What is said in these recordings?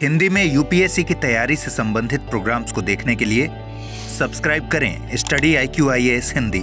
हिंदी में यूपीएससी की तैयारी से संबंधित प्रोग्राम्स को देखने के लिए सब्सक्राइब करें स्टडी IQ IAS हिंदी।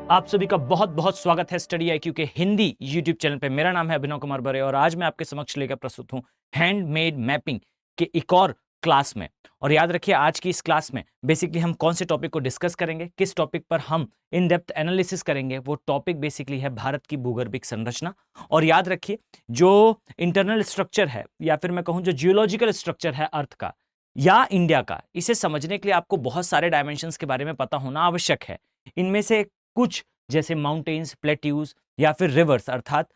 आप सभी का बहुत बहुत स्वागत है स्टडी IQ के हिंदी यूट्यूब चैनल पे। मेरा नाम है अभिनव कुमार बरे और आज मैं आपके समक्ष लेकर प्रस्तुत हूं हैंडमेड मैपिंग के एक और क्लास में। और याद रखिए, आज की इस क्लास में बेसिकली हम कौन से टॉपिक को डिस्कस करेंगे, किस टॉपिक पर हम इन डेप्थ एनालिसिस करेंगे। वो टॉपिक बेसिकली है भारत की भूगर्भिक संरचना। और याद रखिए, जो इंटरनल स्ट्रक्चर है या फिर मैं कहूं जो जियोलॉजिकल स्ट्रक्चर है अर्थ का या इंडिया का, इसे समझने के लिए आपको बहुत सारे डायमेंशंस के बारे में पता होना आवश्यक है। इनमें से कुछ जैसे माउंटेन्स, प्लेट्यूज या फिर रिवर्स अर्थात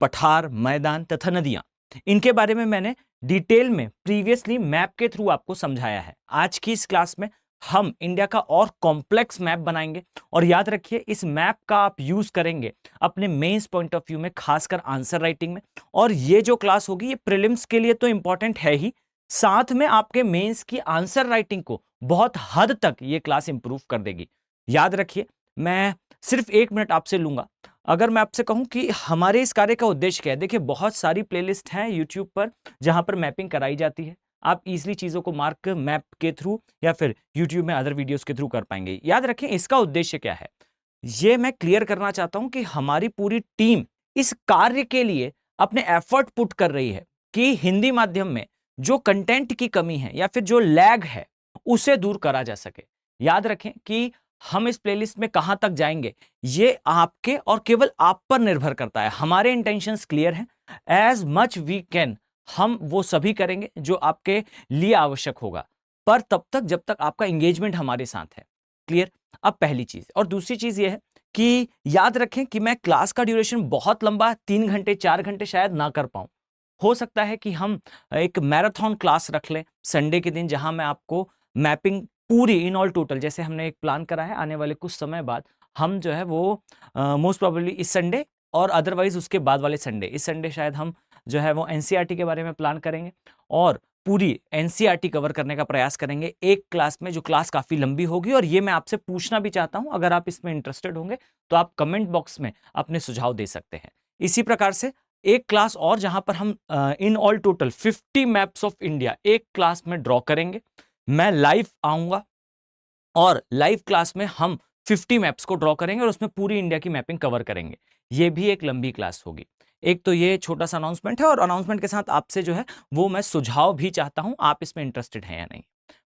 पठार, मैदान तथा नदियां, इनके बारे में मैंने डिटेल में प्रीवियसली मैप के थ्रू आपको समझाया है। आज की इस क्लास में हम इंडिया का और कॉम्प्लेक्स मैप बनाएंगे और याद रखिए, इस मैप का आप यूज करेंगे अपने मेंस पॉइंट ऑफ व्यू में, खासकर आंसर राइटिंग में। और ये जो क्लास होगी ये प्रीलिम्स के लिए तो इंपॉर्टेंट है ही, साथ में आपके मेंस की आंसर राइटिंग को बहुत हद तक ये क्लास इंप्रूव कर देगी। याद रखिए, मैं सिर्फ 1 मिनट आपसे लूंगा। अगर मैं आपसे कहूं कि हमारे इस कार्य का उद्देश्य क्या है, देखिए बहुत सारी प्लेलिस्ट हैं यूट्यूब पर जहां पर मैपिंग कराई जाती है। आप इजीली चीजों को मार्क मैप के थ्रू या फिर यूट्यूब में अदर वीडियोस के थ्रू कर पाएंगे। याद रखें, इसका उद्देश्य क्या है, ये मैं क्लियर करना चाहता हूं कि हमारी पूरी टीम इस कार्य के लिए अपने एफर्ट पुट कर रही है कि हिंदी माध्यम में जो कंटेंट की कमी है या फिर जो लैग है उसे दूर करा जा सके। याद रखें कि हम इस प्लेलिस्ट में कहां तक जाएंगे ये आपके और केवल आप पर निर्भर करता है। हमारे इंटेंशंस क्लियर हैं, एज मच वी कैन हम वो सभी करेंगे जो आपके लिए आवश्यक होगा, पर तब तक जब तक आपका एंगेजमेंट हमारे साथ है। क्लियर? अब पहली चीज। और दूसरी चीज ये है कि याद रखें कि मैं क्लास का ड्यूरेशन बहुत लंबा 3 घंटे 4 घंटे शायद ना कर पाऊं। हो सकता है कि हम एक मैराथन क्लास रख लें संडे के दिन, जहां मैं आपको मैपिंग पूरी इन ऑल टोटल, जैसे हमने एक प्लान करा है आने वाले कुछ समय बाद, हम जो है वो मोस्ट प्रोबेबली इस संडे और अदरवाइज उसके बाद वाले संडे, इस संडे शायद हम जो है वो एनसीईआरटी के बारे में प्लान करेंगे और पूरी एनसीईआरटी कवर करने का प्रयास करेंगे एक क्लास में, जो क्लास काफी लंबी होगी। और ये मैं आपसे पूछना भी चाहता हूं, अगर आप इसमें इंटरेस्टेड होंगे तो आप कमेंट बॉक्स में अपने सुझाव दे सकते हैं। इसी प्रकार से एक क्लास और जहां पर हम in all total 50 maps of India एक क्लास में ड्रॉ करेंगे। मैं लाइव आऊंगा और लाइव क्लास में हम 50 मैप्स को ड्रॉ करेंगे और उसमें पूरी इंडिया की मैपिंग कवर करेंगे। ये भी एक लंबी क्लास होगी। एक तो ये छोटा सा अनाउंसमेंट है और अनाउंसमेंट के साथ आपसे जो है वो मैं सुझाव भी चाहता हूं, आप इसमें इंटरेस्टेड हैं या नहीं,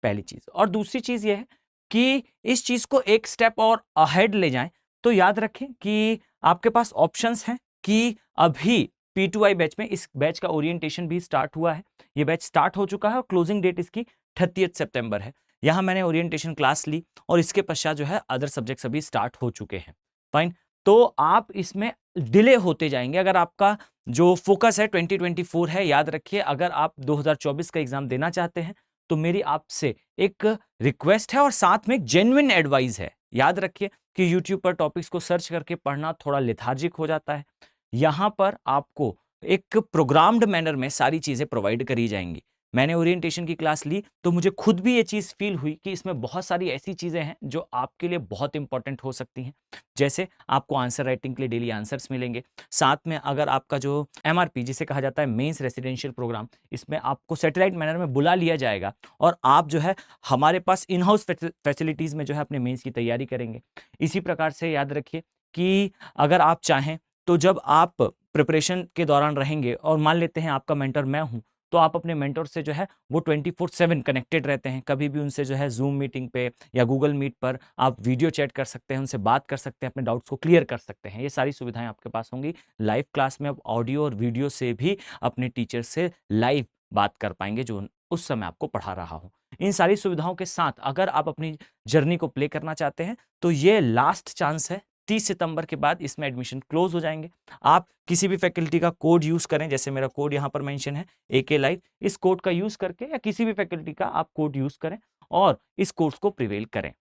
पहली चीज। और दूसरी चीज ये है कि इस चीज को एक स्टेप और अहेड ले जाएं तो याद रखें कि आपके पास ऑप्शंस हैं कि अभी P2I बैच में, इस बैच का ओरिएंटेशन भी स्टार्ट हुआ है। ये बैच स्टार्ट हो चुका है और क्लोजिंग डेट इसकी 30 सितंबर है। यहाँ मैंने ओरिएंटेशन क्लास ली और इसके पश्चात जो है अदर सब्जेक्ट्स अभी स्टार्ट हो चुके हैं। फाइन, तो आप इसमें डिले होते जाएंगे। अगर आपका जो फोकस है 2024 है, याद रखिए अगर आप 2024 का एग्जाम देना चाहते हैं तो मेरी आपसे एक रिक्वेस्ट है और साथ में एक जेन्युइन एडवाइस है। याद रखिए कि यूट्यूब पर टॉपिक्स को सर्च करके पढ़ना थोड़ा लेथार्जिक हो जाता है। यहां पर आपको एक प्रोग्राम्ड मैनर में सारी चीजें प्रोवाइड करी जाएंगी। मैंने ओरिएंटेशन की क्लास ली तो मुझे खुद भी ये चीज फील हुई कि इसमें बहुत सारी ऐसी चीजें हैं जो आपके लिए बहुत इंपॉर्टेंट हो सकती हैं। जैसे आपको आंसर राइटिंग के लिए डेली आंसर्स मिलेंगे, साथ में अगर आपका जो MRP जिसे कहा जाता है मेंस रेसिडेंशियल प्रोग्राम, इसमें आपको सैटेलाइट मैनर में बुला लिया जाएगा और आप जो है हमारे पास इन हाउस फैसिलिटीज में जो है अपने मेंस की तैयारी करेंगे। इसी प्रकार से याद रखिए कि अगर आप चाहें तो जब आप प्रिपरेशन के दौरान रहेंगे और मान लेते हैं आपका मेंटर मैं हूं, तो आप अपने मेंटर से जो है वो 24/7 कनेक्टेड रहते हैं। कभी भी उनसे जो है जूम मीटिंग पे या गूगल मीट पर आप वीडियो चैट कर सकते हैं, उनसे बात कर सकते हैं, अपने डाउट्स को क्लियर कर सकते हैं। ये सारी सुविधाएं आपके पास होंगी। लाइव क्लास में आप ऑडियो और वीडियो से भी अपने टीचर से लाइव बात कर पाएंगे जो उस समय आपको पढ़ा रहा हो। इन सारी सुविधाओं के साथ अगर आप अपनी जर्नी को प्ले करना चाहते हैं तो ये लास्ट चांस है। 30 सितंबर के बाद इसमें एडमिशन क्लोज हो जाएंगे। आप किसी भी फैकल्टी का कोड यूज करें, जैसे मेरा कोड यहाँ पर मेंशन है AK लाइव, इस कोड का यूज करके या किसी भी फैकल्टी का आप कोड यूज करें और इस कोर्स को प्रिवेल करें।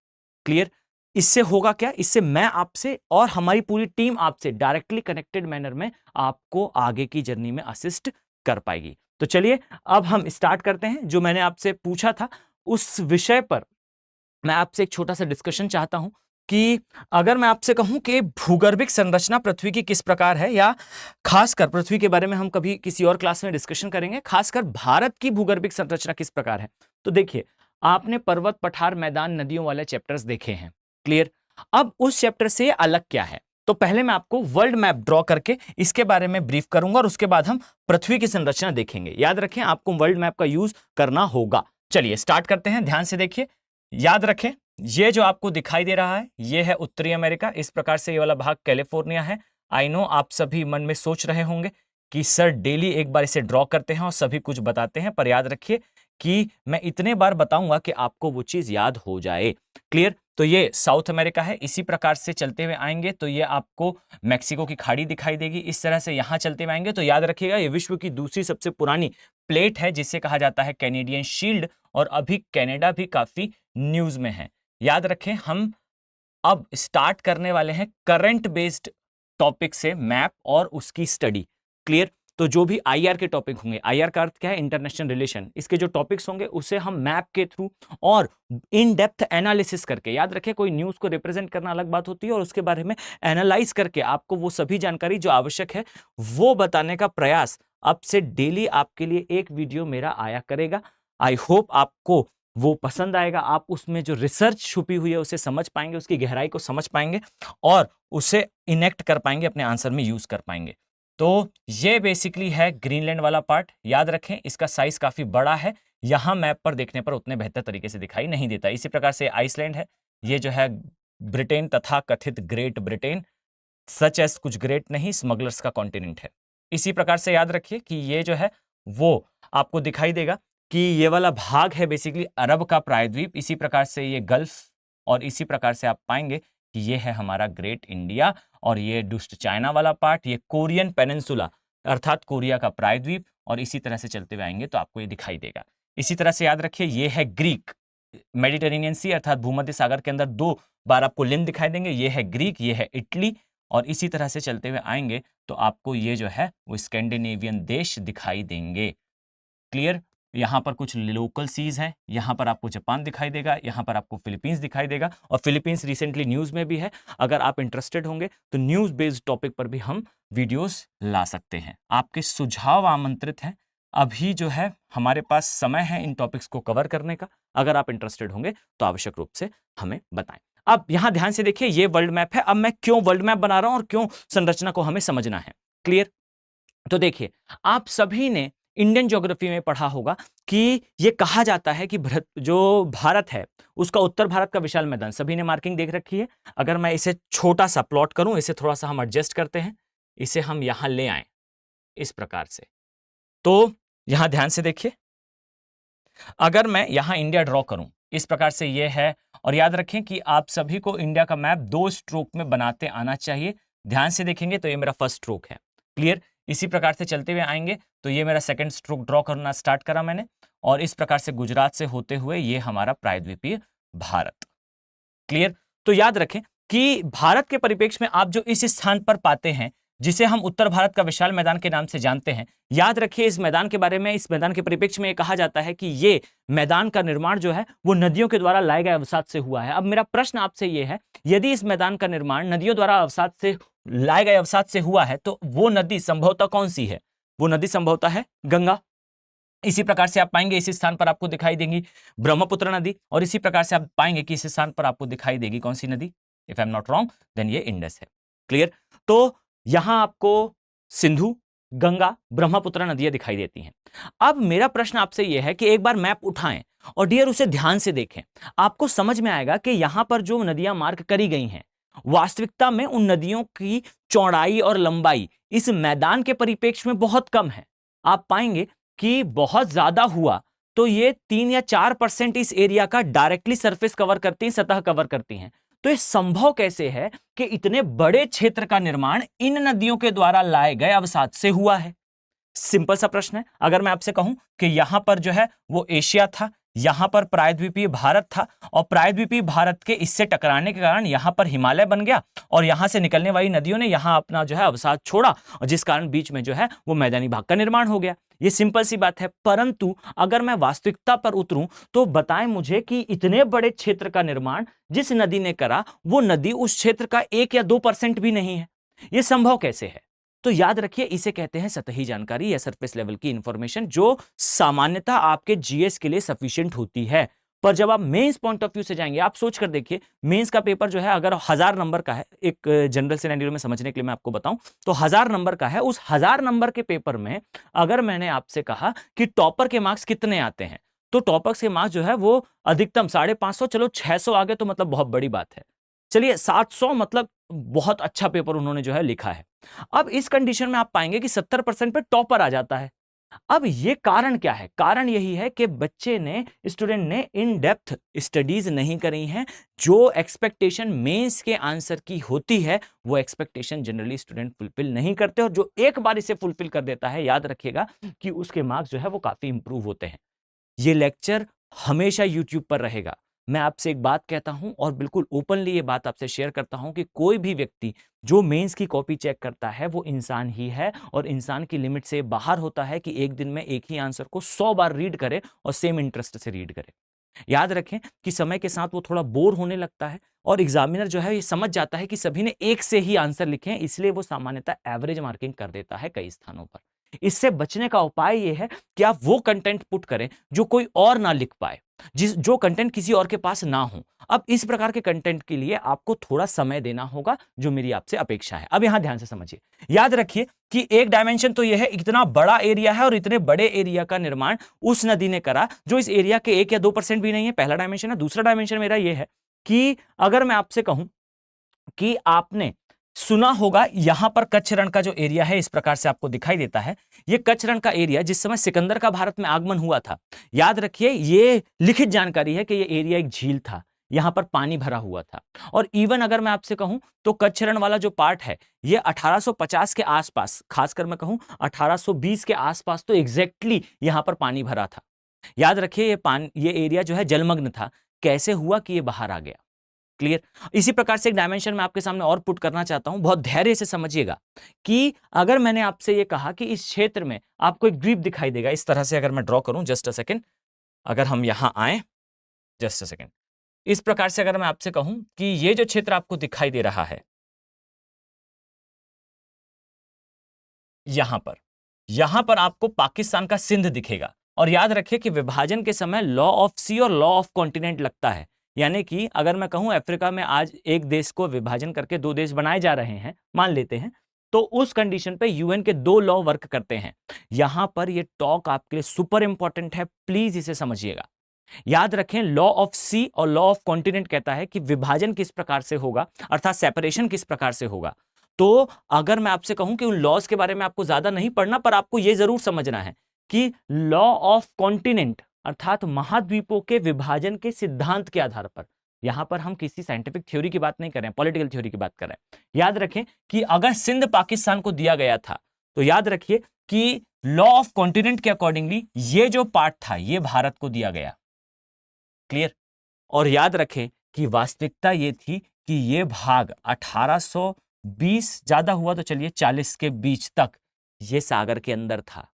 क्लियर? इससे होगा क्या, इससे मैं आपसे और हमारी पूरी टीम आपसे डायरेक्टली कनेक्टेड मैनर में आपको आगे की जर्नी में असिस्ट कर पाएगी। तो चलिए अब हम स्टार्ट करते हैं। जो मैंने आपसे पूछा था उस विषय पर मैं आपसे एक छोटा सा डिस्कशन चाहता हूं। कि अगर मैं आपसे कहूं कि भूगर्भिक संरचना पृथ्वी की किस प्रकार है, या खासकर पृथ्वी के बारे में हम कभी किसी और क्लास में डिस्कशन करेंगे, खासकर भारत की भूगर्भिक संरचना किस प्रकार है। तो देखिए, आपने पर्वत, पठार, मैदान, नदियों वाले चैप्टर्स देखे हैं, क्लियर। अब उस चैप्टर से अलग क्या है, तो पहले मैं आपको वर्ल्ड मैप ड्रॉ करके इसके बारे में ब्रीफ करूंगा और उसके बाद हम पृथ्वी की संरचना देखेंगे। याद रखें, आपको वर्ल्ड मैप का यूज करना होगा। चलिए स्टार्ट करते हैं, ध्यान से देखिए। याद रखें, ये जो आपको दिखाई दे रहा है ये है उत्तरी अमेरिका, इस प्रकार से ये वाला भाग कैलिफोर्निया है। आई नो आप सभी मन में सोच रहे होंगे कि सर डेली एक बार इसे ड्रॉ करते हैं और सभी कुछ बताते हैं, पर याद रखिए कि मैं इतने बार बताऊंगा कि आपको वो चीज याद हो जाए, क्लियर। तो ये साउथ अमेरिका है। इसी प्रकार से चलते हुए आएंगे तो ये आपको मैक्सिको की खाड़ी दिखाई देगी। इस तरह से यहां चलते हुए आएंगे तो याद रखिएगा ये विश्व की दूसरी सबसे पुरानी प्लेट है जिसे कहा जाता है कैनेडियन शील्ड, और अभी कनाडा भी काफी न्यूज में है। याद रखें, हम अब स्टार्ट करने वाले हैं करंट बेस्ड टॉपिक से, मैप और उसकी स्टडी, क्लियर। तो जो भी आईआर के टॉपिक होंगे, आईआर का अर्थ क्या है, इंटरनेशनल रिलेशन, इसके जो टॉपिक्स होंगे उसे हम मैप के थ्रू और इन डेप्थ एनालिसिस करके, याद रखें कोई न्यूज को रिप्रेजेंट करना अलग बात होती है और उसके बारे में एनालाइज करके आपको वो सभी जानकारी जो आवश्यक है वो बताने का प्रयास अब से डेली आपके लिए एक वीडियो मेरा आया करेगा। आई होप आपको वो पसंद आएगा, आप उसमें जो रिसर्च छुपी हुई है उसे समझ पाएंगे, उसकी गहराई को समझ पाएंगे और उसे इनेक्ट कर पाएंगे, अपने आंसर में यूज कर पाएंगे। तो ये बेसिकली है ग्रीनलैंड वाला पार्ट। याद रखें इसका साइज काफी बड़ा है, यहां मैप पर देखने पर उतने बेहतर तरीके से दिखाई नहीं देता। इसी प्रकार से आइसलैंड है, ये जो है ब्रिटेन तथा कथित ग्रेट ब्रिटेन, सच एस कुछ ग्रेट नहीं, स्मगलर्स का कॉन्टिनेंट है। इसी प्रकार से याद रखिए कि ये जो है वो आपको दिखाई देगा कि ये वाला भाग है बेसिकली अरब का प्रायद्वीप, इसी प्रकार से ये गल्फ, और इसी प्रकार से आप पाएंगे कि ये है हमारा ग्रेट इंडिया, और ये दुष्ट चाइना वाला पार्ट, ये कोरियन पेनिनसुला अर्थात कोरिया का प्रायद्वीप, और इसी तरह से चलते हुए आएंगे तो आपको ये दिखाई देगा। इसी तरह से याद रखिए ये है ग्रीक, मेडिटेरेनियन सी अर्थात भूमध्य सागर के अंदर दो बार आपको लिम्ब दिखाई देंगे, ये है ग्रीक, ये है इटली, और इसी तरह से चलते हुए आएंगे तो आपको ये जो है वो स्कैंडिनेवियन देश दिखाई देंगे, क्लियर। यहाँ पर कुछ लोकल सीज हैं, यहाँ पर आपको जापान दिखाई देगा, यहाँ पर आपको फिलीपींस दिखाई देगा, और फिलीपींस रिसेंटली न्यूज़ में भी है। अगर आप इंटरेस्टेड होंगे तो न्यूज़ बेस्ड टॉपिक पर भी हम वीडियोस ला सकते हैं। आपके सुझाव आमंत्रित हैं, अभी जो है हमारे पास समय है इन टॉपिक्स को कवर करने का। अगर आप इंटरेस्टेड होंगे तो आवश्यक रूप से हमें बताएं। अब यहाँ ध्यान से देखिए, ये वर्ल्ड मैप है। अब मैं क्यों वर्ल्ड मैप बना रहा हूं और क्यों संरचना को हमें समझना है, क्लियर। तो देखिए, आप सभी ने इंडियन ज्योग्राफी में पढ़ा होगा कि ये कहा जाता है कि जो भारत है उसका उत्तर भारत का विशाल मैदान, सभी ने मार्किंग देख रखी है। अगर मैं इसे छोटा सा प्लॉट करूं, इसे थोड़ा सा हम एडजस्ट करते हैं, इसे हम यहां ले आए इस प्रकार से, तो यहां ध्यान से देखिए, अगर मैं यहां इंडिया ड्रॉ करूं इस प्रकार से ये है, और याद रखें कि आप सभी को इंडिया का मैप 2 स्ट्रोक में बनाते आना चाहिए। ध्यान से देखेंगे तो ये मेरा फर्स्ट स्ट्रोक है, क्लियर। इसी प्रकार से चलते हुए आएंगे तो ये मेरा सेकंड स्ट्रोक ड्रॉ करना स्टार्ट करा मैंने, और इस प्रकार से गुजरात से होते हुए ये हमारा प्रायद्वीपीय भारत, क्लियर। तो याद रखें कि भारत के परिप्रेक्ष्य में आप जो इस स्थान पर पाते हैं जिसे हम उत्तर भारत का विशाल मैदान के नाम से जानते हैं, याद रखिए इस मैदान के बारे में, इस मैदान के परिप्रेक्ष्य में ये कहा जाता है कि ये मैदान का निर्माण जो है वो नदियों के द्वारा लाए गए अवसाद से हुआ है। अब मेरा प्रश्न आपसे ये है, यदि इस मैदान का निर्माण नदियों द्वारा अवसाद से लाए गए अवसाद से हुआ है तो वो नदी संभवतः कौन सी है? वो नदी संभवतः है गंगा। इसी प्रकार से आप पाएंगे इस स्थान पर आपको दिखाई देंगी ब्रह्मपुत्र नदी, और इसी प्रकार से आप पाएंगे कि इस स्थान पर आपको दिखाई देगी कौन सी नदी? If I am not wrong then ये इंडस है, क्लियर। तो यहां आपको सिंधु, गंगा, ब्रह्मपुत्र नदियां दिखाई देती हैं। अब मेरा प्रश्न आपसे यह है कि एक बार मैप उठाएं और डियर उसे ध्यान से देखें, आपको समझ में आएगा कि यहां पर जो नदियां मार्क करी गई हैं वास्तविकता में उन नदियों की चौड़ाई और लंबाई इस मैदान के परिप्रेक्ष्य में बहुत कम है। आप पाएंगे कि बहुत ज्यादा हुआ तो ये 3 या 4% इस एरिया का डायरेक्टली सरफेस कवर करती हैं, सतह कवर करती हैं। तो ये संभव कैसे है कि इतने बड़े क्षेत्र का निर्माण इन नदियों के द्वारा लाए गए अवसाद से हुआ है? सिंपल सा प्रश्न है। अगर मैं आपसे कहूं कि यहां पर जो है वो एशिया था, यहां पर प्रायद्वीपीय भारत था, और प्रायद्वीपीय भारत के इससे टकराने के कारण यहां पर हिमालय बन गया, और यहां से निकलने वाली नदियों ने यहां अपना जो है अवसाद छोड़ा, और जिस कारण बीच में जो है वो मैदानी भाग का निर्माण हो गया। ये सिंपल सी बात है। परंतु अगर मैं वास्तविकता पर उतरूं तो बताएं मुझे कि इतने बड़े क्षेत्र का निर्माण जिस नदी ने करा, वो नदी उस क्षेत्र का 1 या 2% भी नहीं है। यह संभव कैसे है? तो याद रखिए, इसे कहते हैं सतही जानकारी या सरफेस लेवल की इंफॉर्मेशन, जो सामान्यतः आपके जीएस के लिए सफिशिएंट होती है। पर जब आप मेंस पॉइंट ऑफ व्यू से जाएंगे, आप सोच कर देखिए, मेंस का पेपर जो है अगर 1000 नंबर का है, एक जनरल सिनेरियो में समझने के लिए मैं आपको बताऊं तो 1000 नंबर का है। उस 1000 नंबर के पेपर में अगर मैंने आपसे कहा कि टॉपर के मार्क्स कितने आते हैं, तो टॉपर्स के मार्क्स जो है वो अधिकतम 550, चलो 600 आगे तो मतलब बहुत बड़ी बात है, चलिए 700, मतलब बहुत अच्छा पेपर उन्होंने जो है लिखा है। अब इस कंडीशन में आप पाएंगे कि 70% पे टॉपर आ जाता है। अब ये कारण क्या है? कारण यही है कि बच्चे ने, स्टूडेंट ने इन डेप्थ स्टडीज नहीं करी हैं। जो एक्सपेक्टेशन मेंस के आंसर की होती है, वो एक्सपेक्टेशन जनरली स्टूडेंट फुलफिल नहीं करते, और जो एक बार इसे फुलफिल कर देता है, याद रखिएगा कि उसके मार्क्स जो है वो काफी इंप्रूव होते हैं। ये लेक्चर हमेशा यूट्यूब पर रहेगा। मैं आपसे एक बात कहता हूं और बिल्कुल ओपनली ये बात आपसे शेयर करता हूं कि कोई भी व्यक्ति जो मेंस की कॉपी चेक करता है वो इंसान ही है, और इंसान की लिमिट से बाहर होता है कि एक दिन में एक ही आंसर को 100 बार रीड करे और सेम इंटरेस्ट से रीड करे। याद रखें कि समय के साथ वो थोड़ा बोर होने लगता है, और एग्जामिनर जो है ये समझ जाता है कि सभी ने एक से ही आंसर लिखे हैं, इसलिए वो सामान्यतः एवरेज मार्किंग कर देता है कई स्थानों पर। इससे बचने का उपाय ये है कि आप वो कंटेंट पुट करें जो कोई और ना लिख पाए, जो कंटेंट किसी और के पास ना हो। अब इस प्रकार के कंटेंट के लिए आपको थोड़ा समय देना होगा, जो मेरी आपसे अपेक्षा है। अब यहां ध्यान से समझिए, याद रखिए कि एक डायमेंशन तो यह है, इतना बड़ा एरिया है और इतने बड़े एरिया का निर्माण उस नदी ने करा जो इस एरिया के 1 या 2% भी नहीं है। पहला डायमेंशन है। दूसरा डायमेंशन मेरा यह है कि अगर मैं आपसे कहूं कि आपने सुना होगा यहां पर कच्छ रण का जो एरिया है इस प्रकार से आपको दिखाई देता है। यह कच्छ रण का एरिया जिस समय सिकंदर का भारत में आगमन हुआ था, याद रखिए ये लिखित जानकारी है कि यह एरिया एक झील था, यहां पर पानी भरा हुआ था। और इवन अगर मैं आपसे कहूं तो कच्छ रण वाला जो पार्ट है ये 1850 के आसपास, खासकर मैं कहूं 1820 के आसपास तो एग्जैक्टली यहां पर पानी भरा था। याद रखिए ये एरिया जो है जलमग्न था। कैसे हुआ कि ये बाहर आ गया? क्लियर? इसी प्रकार से एक डायमेंशन मैं आपके सामने और पुट करना चाहता हूं, बहुत धैर्य से समझिएगा कि अगर मैंने आपसे ये कहा कि इस क्षेत्र में आपको एक द्वीप दिखाई देगा, इस तरह से अगर मैं ड्रॉ करूं, जस्ट अ सेकेंड, अगर हम यहां आए, जस्ट अ सेकेंड, इस प्रकार से अगर मैं आपसे कहूं कि ये जो क्षेत्र आपको दिखाई दे रहा है, यहां पर आपको पाकिस्तान का सिंध दिखेगा। और याद रखिए कि विभाजन के समय लॉ ऑफ सी और लॉ ऑफ कॉन्टिनेंट लगता है। यानी कि अगर मैं कहूं अफ्रीका में आज एक देश को विभाजन करके 2 देश बनाए जा रहे हैं, मान लेते हैं, तो उस कंडीशन पे यूएन के 2 लॉ वर्क करते हैं। यहां पर ये टॉक आपके लिए सुपर इंपॉर्टेंट है, प्लीज इसे समझिएगा। याद रखें, लॉ ऑफ सी और लॉ ऑफ कॉन्टिनेंट कहता है कि विभाजन किस प्रकार से होगा, अर्थात सेपरेशन किस प्रकार से होगा। तो अगर मैं आपसे कहूं कि उन लॉज के बारे में आपको ज्यादा नहीं पढ़ना, पर आपको यह जरूर समझना है कि लॉ ऑफ कॉन्टिनेंट अर्थात महाद्वीपों के विभाजन के सिद्धांत के आधार पर, यहां पर हम किसी साइंटिफिक थ्योरी की बात नहीं कर रहे हैं, पॉलिटिकल थ्योरी की बात कर रहे हैं। याद रखें कि अगर सिंध पाकिस्तान को दिया गया था, तो याद रखिए कि लॉ ऑफ कॉन्टिनेंट के अकॉर्डिंगली ये जो पार्ट था ये भारत को दिया गया। क्लियर? और याद रखें कि वास्तविकता ये थी कि ये भाग 1820, ज्यादा हुआ तो चलिए 40 के बीच तक ये सागर के अंदर था।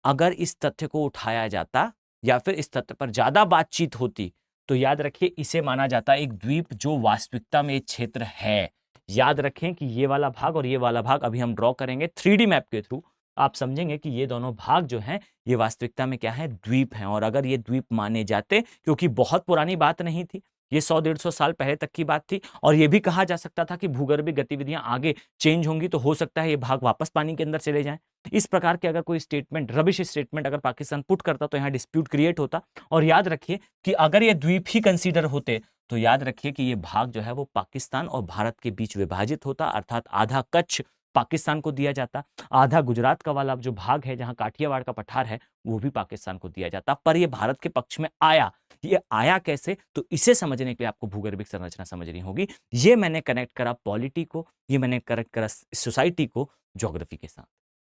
अगर इस तथ्य को उठाया जाता या फिर इस तथ्य पर ज्यादा बातचीत होती, तो याद रखिए इसे माना जाता एक द्वीप जो वास्तविकता में एक क्षेत्र है। याद रखें कि ये वाला भाग और ये वाला भाग अभी हम ड्रॉ करेंगे 3D मैप के थ्रू, आप समझेंगे कि ये दोनों भाग जो हैं ये वास्तविकता में क्या है, द्वीप हैं। और अगर ये द्वीप माने जाते, क्योंकि बहुत पुरानी बात नहीं थी, ये 100-150 साल पहले तक की बात थी, और ये भी कहा जा सकता था कि भूगर्भिक गतिविधियां आगे चेंज होंगी तो हो सकता है ये भाग वापस पानी के अंदर चले जाएं। इस प्रकार के अगर कोई स्टेटमेंट, रबिश स्टेटमेंट अगर पाकिस्तान पुट करता तो यहाँ डिस्प्यूट क्रिएट होता। और याद रखिए कि अगर ये द्वीप ही कंसीडर होते, तो याद रखिए कि ये भाग जो है वो पाकिस्तान और भारत के बीच विभाजित होता, अर्थात आधा कच्छ पाकिस्तान को दिया जाता, आधा गुजरात का वाला जो भाग है जहां काठियावाड़ का पठार है वो भी पाकिस्तान को दिया जाता। पर ये भारत के पक्ष में आया। ये आया कैसे? तो इसे समझने के लिए आपको भूगर्भिक संरचना समझनी होगी। ये मैंने कनेक्ट करा पॉलिटी को, ये मैंने कनेक्ट करा सोसाइटी को ज्योग्राफी के साथ।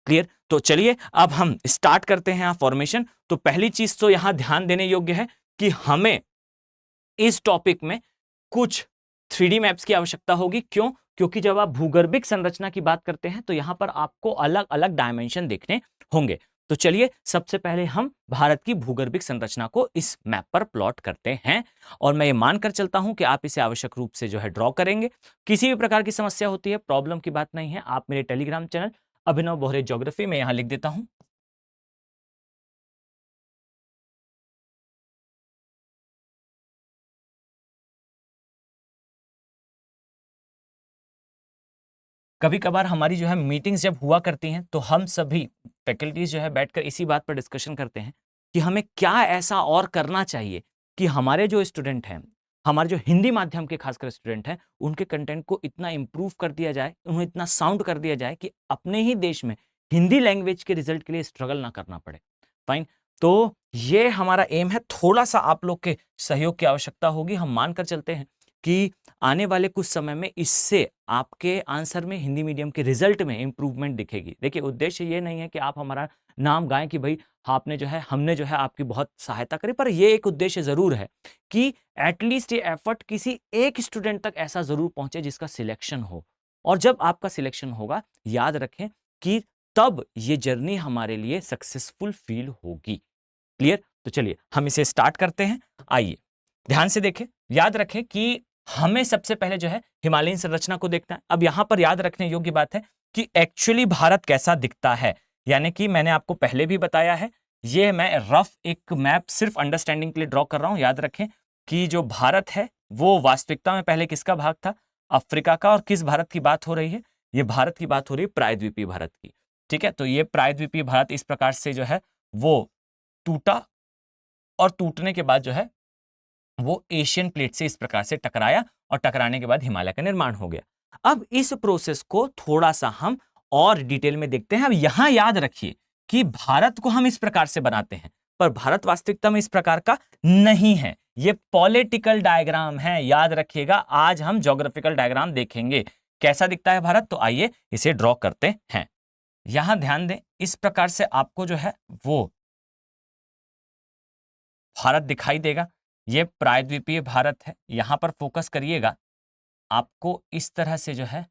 क्लियर? तो चलिए अब हम स्टार्ट करते हैं फॉर्मेशन। तो पहली चीज तो यहां ध्यान देने योग्य है कि हमें इस टॉपिक में कुछ 3D मैप्स की आवश्यकता होगी। क्यों? क्योंकि जब आप भूगर्भिक संरचना की बात करते हैं तो यहां पर आपको अलग अलग डायमेंशन देखने होंगे। तो चलिए सबसे पहले हम भारत की भूगर्भिक संरचना को इस मैप पर प्लॉट करते हैं और मैं ये मानकर चलता हूं कि आप इसे आवश्यक रूप से जो है ड्रॉ करेंगे। किसी भी प्रकार की समस्या होती है, प्रॉब्लम की बात नहीं है, आप मेरे टेलीग्राम चैनल अभिनव बोहरे ज्योग्राफी में यहां लिख देता हूं। कभी कभार हमारी जो है मीटिंग्स जब हुआ करती हैं तो हम सभी फैकल्टीज जो है बैठकर इसी बात पर डिस्कशन करते हैं कि हमें क्या ऐसा और करना चाहिए कि हमारे जो स्टूडेंट हैं, हमारे जो हिंदी माध्यम के खासकर स्टूडेंट हैं, उनके कंटेंट को इतना इम्प्रूव कर दिया जाए, उन्हें इतना साउंड कर दिया जाए कि अपने ही देश में हिंदी लैंग्वेज के रिजल्ट के लिए स्ट्रगल ना करना पड़े। फाइन, तो ये हमारा एम है। थोड़ा सा आप लोग के सहयोग की आवश्यकता होगी। हम मानकर चलते हैं कि आने वाले कुछ समय में इससे आपके आंसर में, हिंदी मीडियम के रिजल्ट में इंप्रूवमेंट दिखेगी। देखिए, उद्देश्य ये नहीं है कि आप हमारा नाम गाएं कि भाई आपने जो है, हमने जो है आपकी बहुत सहायता करी, पर ये एक उद्देश्य जरूर है कि एटलीस्ट ये एफर्ट किसी एक स्टूडेंट तक ऐसा जरूर पहुंचे जिसका सिलेक्शन हो। और जब आपका सिलेक्शन होगा, याद रखें कि तब ये जर्नी हमारे लिए सक्सेसफुल फील होगी। क्लियर? तो चलिए हम इसे स्टार्ट करते हैं। आइए ध्यान से देखें, याद रखें कि हमें सबसे पहले जो है हिमालयन संरचना को देखना है। अब यहां पर याद रखने योग्य बात है कि एक्चुअली भारत कैसा दिखता है, यानी कि मैंने आपको पहले भी बताया है, ये मैं रफ एक मैप सिर्फ अंडरस्टैंडिंग के लिए ड्रॉ कर रहा हूं। याद रखें कि जो भारत है वो वास्तविकता में पहले किसका भाग था? अफ्रीका का। और किस भारत की बात हो रही है? ये भारत की बात हो रही है प्रायद्वीपीय भारत की। ठीक है, तो ये प्रायद्वीपीय भारत इस प्रकार से जो है वो टूटा और टूटने के बाद जो है वो एशियन प्लेट से इस प्रकार से टकराया और टकराने के बाद हिमालय का निर्माण हो गया। अब इस प्रोसेस को थोड़ा सा हम और डिटेल में देखते हैं। अब यहां याद रखिए कि भारत को हम इस प्रकार से बनाते हैं, पर भारत वास्तविकता में इस प्रकार का नहीं है। ये पॉलिटिकल डायग्राम है, याद रखिएगा। आज हम ज्योग्राफिकल डायग्राम देखेंगे कैसा दिखता है भारत। तो आइए इसे ड्रॉ करते हैं। यहां ध्यान दें, इस प्रकार से आपको जो है वो भारत दिखाई देगा। ये प्रायद्वीपीय भारत है, यहां पर फोकस करिएगा, आपको इस तरह से जो है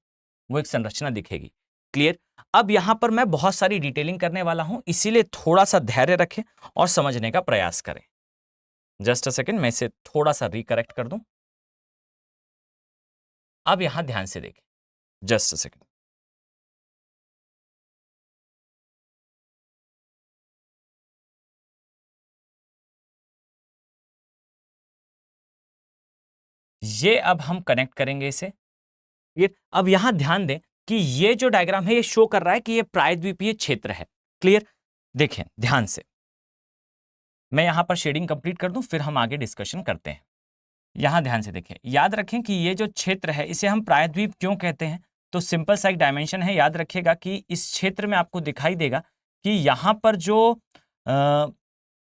वो एक संरचना दिखेगी। क्लियर? अब यहां पर मैं बहुत सारी डिटेलिंग करने वाला हूं, इसीलिए थोड़ा सा धैर्य रखें और समझने का प्रयास करें। जस्ट अ सेकेंड, मैं इसे थोड़ा सा रिकरेक्ट कर दूं। अब यहां ध्यान से देखें, जस्ट अ सेकेंड। ये अब हम कनेक्ट करेंगे इसे। ये अब यहां ध्यान दें कि ये जो डायग्राम है ये शो कर रहा है कि ये प्रायद्वीपीय क्षेत्र है। क्लियर? देखें ध्यान से, मैं यहां पर शेडिंग कंप्लीट कर दूं, फिर हम आगे डिस्कशन करते हैं। यहां ध्यान से देखें, याद रखें कि ये जो क्षेत्र है इसे हम प्रायद्वीप क्यों कहते हैं? तो सिंपल सा एक डायमेंशन है। याद रखिएगा कि इस क्षेत्र में आपको दिखाई देगा कि यहां पर जो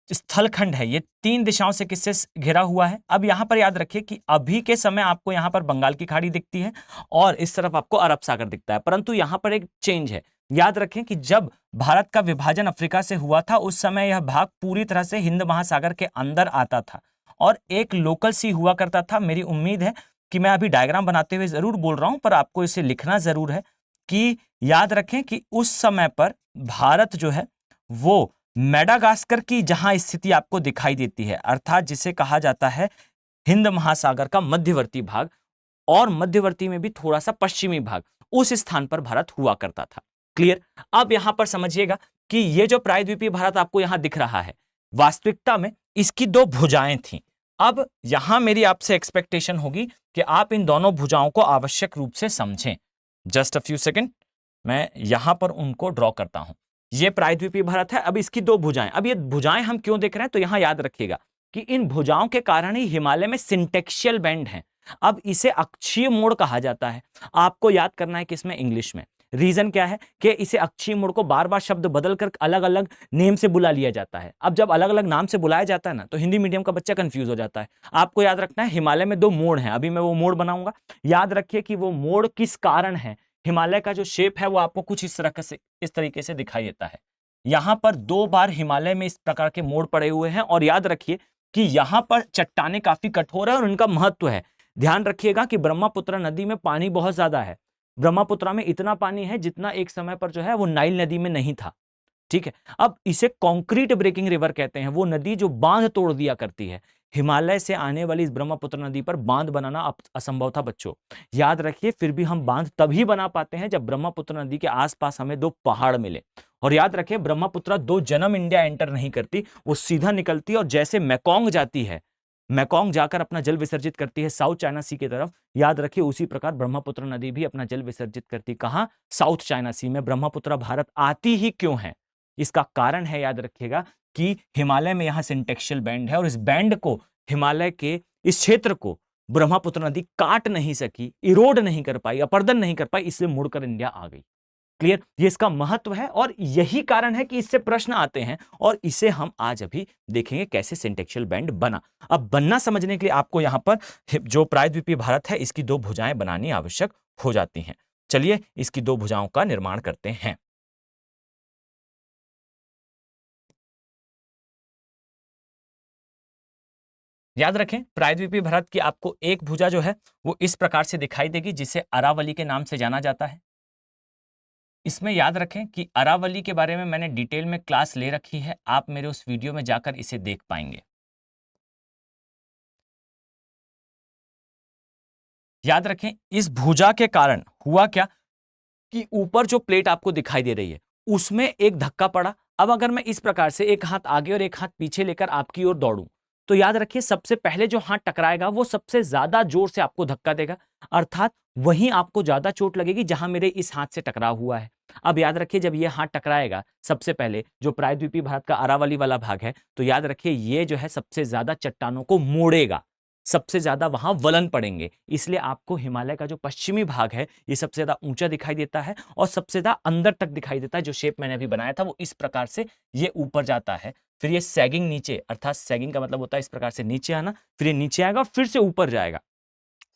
स्थलखंड है ये 3 दिशाओं से किससे घिरा हुआ है। अब यहां पर याद रखिए कि अभी के समय आपको यहां पर बंगाल की खाड़ी दिखती है और इस तरफ आपको अरब सागर दिखता है, परंतु यहां पर एक चेंज है। याद रखें कि जब भारत का विभाजन अफ्रीका से हुआ था उस समय यह भाग पूरी तरह से हिंद महासागर के अंदर आता था और एक लोकल सी हुआ करता था। मेरी उम्मीद है कि मैं अभी डायग्राम बनाते हुए जरूर बोल रहा हूं, पर आपको इसे लिखना जरूर है कि याद रखें कि उस समय पर भारत जो है वो मेडागास्कर की जहां स्थिति आपको दिखाई देती है, अर्थात जिसे कहा जाता है हिंद महासागर का मध्यवर्ती भाग और मध्यवर्ती में भी थोड़ा सा पश्चिमी भाग, उस स्थान पर भारत हुआ करता था। क्लियर? अब यहां पर समझिएगा कि ये जो प्रायद्वीपीय भारत आपको यहां दिख रहा है, वास्तविकता में इसकी 2 भुजाएं थीं। अब यहां मेरी आपसे एक्सपेक्टेशन होगी कि आप इन दोनों भुजाओं को आवश्यक रूप से समझें। जस्ट अ फ्यू सेकेंड, मैं यहां पर उनको ड्रॉ करता हूं। ये प्रायद्वीपीय भारत है, अब इसकी 2 भुजाएं। अब ये भुजाएं हम क्यों देख रहे हैं? तो यहां याद रखिएगा कि इन भुजाओं के कारण ही हिमालय में सिंटेक्शियल बैंड है। अब इसे अक्षीय मोड़ कहा जाता है। आपको याद करना है कि इसमें इंग्लिश में रीजन क्या है कि इसे अक्षीय मोड़ को बार बार शब्द बदल कर अलग अलग नेम से बुला लिया जाता है। अब जब अलग अलग नाम से बुलाया जाता है ना, तो हिंदी मीडियम का बच्चा कंफ्यूज हो जाता है। आपको याद रखना है हिमालय में 2 मोड़ हैं, अभी मैं वो मोड़ बनाऊंगा। याद रखिए कि वो मोड़ किस कारण है। हिमालय का जो शेप है वो आपको कुछ इस तरीके से दिखाई देता है। यहां पर 2 बार हिमालय में इस प्रकार के मोड़ पड़े हुए हैं और याद रखिए कि यहां पर चट्टानें काफी कठोर है और उनका महत्व है। ध्यान रखिएगा कि ब्रह्मपुत्र नदी में पानी बहुत ज्यादा है। ब्रह्मपुत्र में इतना पानी है जितना एक समय पर जो है वो नाइल नदी में नहीं था। ठीक है। अब इसे कंक्रीट ब्रेकिंग रिवर कहते हैं, वो नदी जो बांध तोड़ दिया करती है। हिमालय से आने वाली इस ब्रह्मपुत्र नदी पर बांध बनाना असंभव था बच्चों। याद रखिए, फिर भी हम बांध तभी बना पाते हैं जब ब्रह्मपुत्र नदी के आसपास हमें दो पहाड़ मिले। और याद रखिए, ब्रह्मपुत्र दो जन्म इंडिया एंटर नहीं करती, वो सीधा निकलती है और जैसे मैकोंग जाती है, मैकोंग जाकर अपना जल विसर्जित करती है साउथ चाइना सी की तरफ। याद रखिए, उसी प्रकार ब्रह्मपुत्र नदी भी अपना जल विसर्जित करती कहां? साउथ चाइना सी में। ब्रह्मपुत्र भारत आती ही क्यों है? इसका कारण है, याद रखिएगा, कि हिमालय में यहां सिंटेक्शियल बैंड है और इस बैंड को, हिमालय के इस क्षेत्र को ब्रह्मपुत्र नदी काट नहीं सकी, इरोड नहीं कर पाई, अपर्दन नहीं कर पाई, इसलिए मुड़कर इंडिया आ गई। क्लियर? ये इसका महत्व है और यही कारण है कि इससे प्रश्न आते हैं और इसे हम आज अभी देखेंगे कैसे सिंटेक्शियल बैंड बना। अब बनना समझने के लिए आपको यहां पर जो प्रायद्वीपीय भारत है इसकी दो भुजाएं बनानी आवश्यक हो जाती हैं। चलिए इसकी दो भुजाओं का निर्माण करते हैं। याद रखें, प्रायद्वीपीय भारत की आपको एक भुजा जो है वो इस प्रकार से दिखाई देगी, जिसे अरावली के नाम से जाना जाता है। इसमें याद रखें कि अरावली के बारे में मैंने डिटेल में क्लास ले रखी है, आप मेरे उस वीडियो में जाकर इसे देख पाएंगे। याद रखें, इस भुजा के कारण हुआ क्या कि ऊपर जो प्लेट आपको दिखाई दे रही है उसमें एक धक्का पड़ा। अब अगर मैं इस प्रकार से एक हाथ आगे और एक हाथ पीछे लेकर आपकी ओर दौड़ूं, तो याद रखिए, सबसे पहले जो हाथ टकराएगा वो सबसे ज्यादा जोर से आपको धक्का देगा, अर्थात वहीं आपको ज्यादा चोट लगेगी जहां मेरे इस हाथ से टकराव हुआ है। अब याद रखिए, जब ये हाथ टकराएगा सबसे पहले जो प्रायद्वीपीय भारत का अरावली वाला भाग है, तो याद रखिए ये जो है सबसे ज्यादा चट्टानों को मोड़ेगा, सबसे ज्यादा वहां वलन पड़ेंगे। इसलिए आपको हिमालय का जो पश्चिमी भाग है ये सबसे ज्यादा ऊंचा दिखाई देता है और सबसे ज्यादा अंदर तक दिखाई देता है। जो शेप मैंने अभी बनाया था वो इस प्रकार से ये ऊपर जाता है, फिर ये सैगिंग नीचे, अर्थात सैगिंग का मतलब होता है इस प्रकार से नीचे आना, फिर ये नीचे आएगा और फिर से ऊपर जाएगा।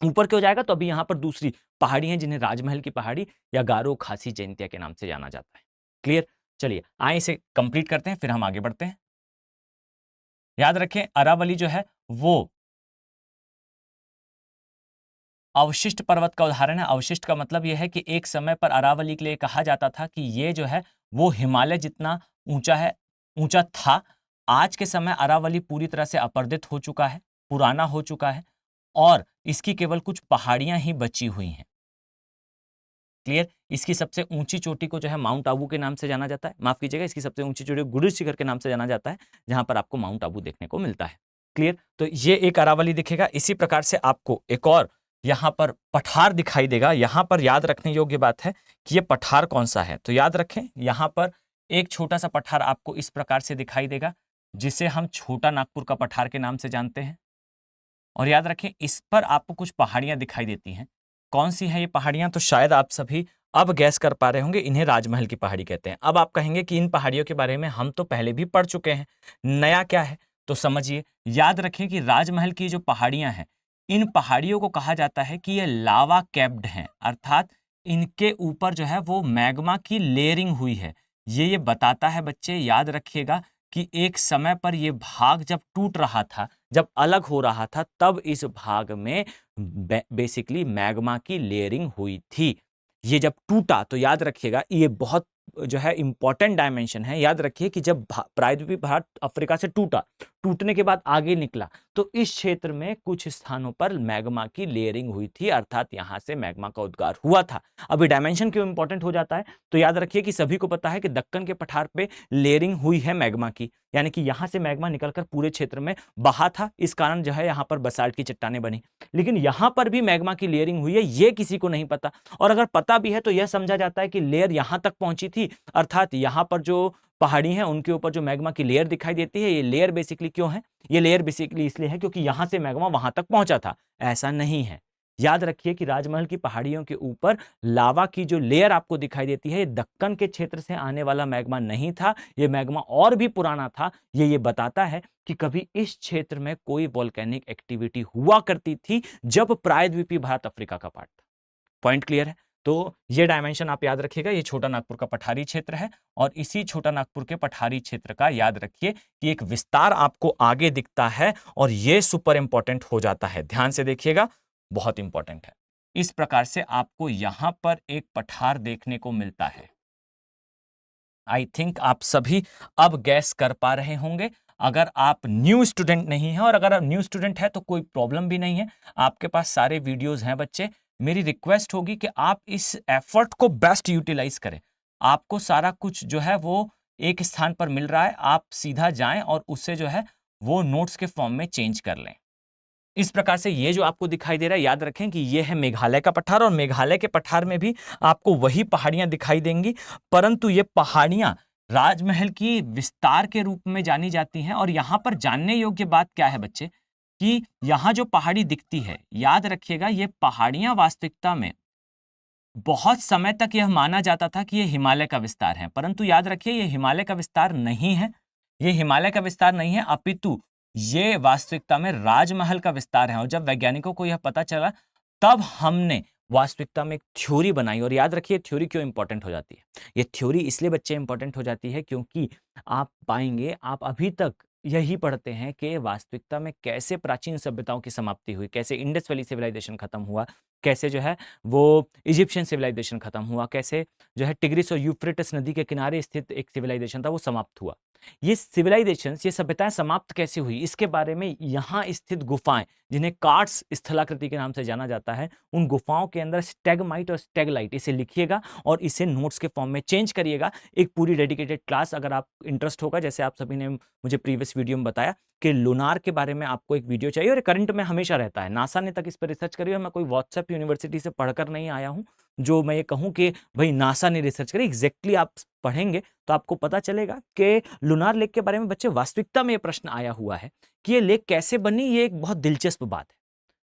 ऊपर क्यों जाएगा? तो अभी यहां पर दूसरी पहाड़ी है जिन्हें राजमहल की पहाड़ी या गारो खासी जयंतिया के नाम से जाना जाता है। क्लियर? चलिए आए इसे कंप्लीट करते हैं, फिर हम आगे बढ़ते हैं। याद रखें, अरावली जो है वो अवशिष्ट पर्वत का उदाहरण है। अवशिष्ट का मतलब यह है कि एक समय पर अरावली के लिए कहा जाता था कि ये जो है वो हिमालय जितना ऊंचा है, ऊंचा था। आज के समय अरावली पूरी तरह से अपर्दित हो चुका है, पुराना हो चुका है और इसकी केवल कुछ पहाड़ियां ही बची हुई हैं। क्लियर? इसकी सबसे ऊंची चोटी को जो है माउंट आबू के नाम से जाना जाता है, माफ कीजिएगा, इसकी सबसे ऊंची चोटी गुरु शिखर के नाम से जाना जाता है, जहां पर आपको माउंट आबू देखने को मिलता है। क्लियर? तो ये एक अरावली दिखेगा। इसी प्रकार से आपको एक और यहाँ पर पठार दिखाई देगा। यहाँ पर याद रखने योग्य बात है कि ये पठार कौन सा है। तो याद रखें, यहाँ पर एक छोटा सा पठार आपको इस प्रकार से दिखाई देगा, जिसे हम छोटा नागपुर का पठार के नाम से जानते हैं। और याद रखें, इस पर आपको कुछ पहाड़ियां दिखाई देती हैं। कौन सी हैं ये पहाड़ियां? तो शायद आप सभी अब गैस कर पा रहे होंगे, इन्हें राजमहल की पहाड़ी कहते हैं। अब आप कहेंगे कि इन पहाड़ियों के बारे में हम तो पहले भी पढ़ चुके हैं, नया क्या है? तो समझिए, याद रखें कि राजमहल की जो पहाड़ियां हैं, इन पहाड़ियों को कहा जाता है कि ये लावा कैप्ड हैं, अर्थात इनके ऊपर जो है वो मैग्मा की लेयरिंग हुई है। ये बताता है बच्चे, याद रखिएगा, कि एक समय पर ये भाग जब टूट रहा था, जब अलग हो रहा था, तब इस भाग में बेसिकली मैग्मा की लेयरिंग हुई थी। ये जब टूटा तो याद रखिएगा, ये बहुत जो है इंपॉर्टेंट डायमेंशन है। याद रखिए कि जब प्रायद्वीपीय भारत अफ्रीका से टूटा, टूटने के बाद आगे निकला, तो इस क्षेत्र में कुछ स्थानों पर मैग्मा की लेयरिंग हुई थी, अर्थात यहां से मैग्मा का उद्गार हुआ था। अभी डायमेंशन क्यों इंपॉर्टेंट हो जाता है? तो याद रखिए कि सभी को पता है कि दक्कन के पठार पे लेयरिंग हुई है मैग्मा की, यानी कि यहां से मैग्मा निकलकर पूरे क्षेत्र में बहा था, इस कारण जो है यहां पर बसाल्ट की चट्टानें बनी। लेकिन यहां पर भी मैग्मा की लेयरिंग हुई है, ये किसी को नहीं पता। और अगर पता भी है तो यह समझा जाता है कि लेयर यहां तक पहुंची थी, अर्थात यहां पर जो पहाड़ी है उनके ऊपर जो मैग्मा की लेयर दिखाई देती है, ये लेयर बेसिकली क्यों है? ये लेयर बेसिकली इसलिए है क्योंकि यहां से मैग्मा वहां तक पहुंचा था। ऐसा नहीं है। याद रखिए कि राजमहल की पहाड़ियों के ऊपर लावा की जो लेयर आपको दिखाई देती है, दक्कन के क्षेत्र से आने वाला मैग्मा नहीं था, ये मैग्मा और भी पुराना था। ये बताता है कि कभी इस क्षेत्र में कोई वोल्केनिक एक्टिविटी हुआ करती थी जब प्रायद्वीपीय भारत अफ्रीका का पार्ट था। पॉइंट क्लियर है? तो ये डायमेंशन आप याद रखिएगा, ये छोटा नागपुर का पठारी क्षेत्र है और इसी छोटा नागपुर के पठारी क्षेत्र का याद रखिए कि एक विस्तार आपको आगे दिखता है और ये सुपर इंपॉर्टेंट हो जाता है। ध्यान से देखिएगा, बहुत इंपॉर्टेंट है। इस प्रकार से आपको यहां पर एक पठार देखने को मिलता है। आई थिंक आप सभी अब गैस कर पा रहे होंगे। अगर आप न्यू स्टूडेंट नहीं हैं, और अगर आप न्यू स्टूडेंट है तो कोई प्रॉब्लम भी नहीं है, आपके पास सारे वीडियोस हैं बच्चे। मेरी रिक्वेस्ट होगी कि आप इस एफर्ट को बेस्ट यूटिलाइज करें। आपको सारा कुछ जो है वो एक स्थान पर मिल रहा है, आप सीधा जाएं और उससे जो है वो नोट्स के फॉर्म में चेंज कर लें। इस प्रकार से ये जो आपको दिखाई दे रहा है, याद रखें कि ये है मेघालय का पठार, और मेघालय के पठार में भी आपको वही पहाड़ियां दिखाई देंगी, परंतु ये पहाड़ियां राजमहल की विस्तार के रूप में जानी जाती हैं। और यहां पर जानने योग्य बात क्या है बच्चे, कि यहां जो पहाड़ी दिखती है, याद रखिएगा ये पहाड़ियां वास्तविकता में बहुत समय तक यह माना जाता था कि ये हिमालय का विस्तार है, परंतु याद रखिए ये हिमालय का विस्तार नहीं है। ये हिमालय का विस्तार नहीं है, अपितु ये वास्तविकता में राजमहल का विस्तार है। और जब वैज्ञानिकों को यह पता चला, तब हमने वास्तविकता में एक थ्योरी बनाई। और याद रखिए थ्योरी क्यों इंपॉर्टेंट हो जाती है। ये थ्योरी इसलिए बच्चे इंपॉर्टेंट हो जाती है क्योंकि आप पाएंगे, आप अभी तक यही पढ़ते हैं कि वास्तविकता में कैसे प्राचीन सभ्यताओं की समाप्ति हुई, कैसे इंडस वैली सिविलाइजेशन खत्म हुआ, कैसे जो है वो इजिप्शियन सिविलाइजेशन खत्म हुआ, कैसे जो है टिग्रिस और यूफ्रेटिस नदी के किनारे स्थित एक सिविलाइजेशन था वो समाप्त हुआ। ये सिविलाइजेशन, ये सभ्यताएं समाप्त कैसे हुई, इसके बारे में यहाँ स्थित गुफाएं, जिन्हें कार्ट्स स्थलाकृति के नाम से जाना जाता है, उन गुफाओं के अंदर स्टैगमाइट और स्टैगलाइट, इसे लिखिएगा और इसे नोट्स के फॉर्म में चेंज करिएगा। एक पूरी डेडिकेटेड क्लास अगर आप इंटरेस्ट होगा, जैसे आप सभी ने मुझे प्रीवियस वीडियो में बताया कि लूनार के बारे में आपको एक वीडियो चाहिए, और करंट में हमेशा रहता है, नासा ने तक इस पर रिसर्च करी, और मैं कोई व्हाट्सएप यूनिवर्सिटी से पढ़कर नहीं आया हूं जो मैं ये कहूं कि भाई नासा ने रिसर्च करी। एग्जैक्टली आप पढ़ेंगे तो आपको पता चलेगा कि लूनार लेक के बारे में बच्चे वास्तविकता में ये प्रश्न आया हुआ है कि ये लेक कैसे बनी। ये एक बहुत दिलचस्प बात है।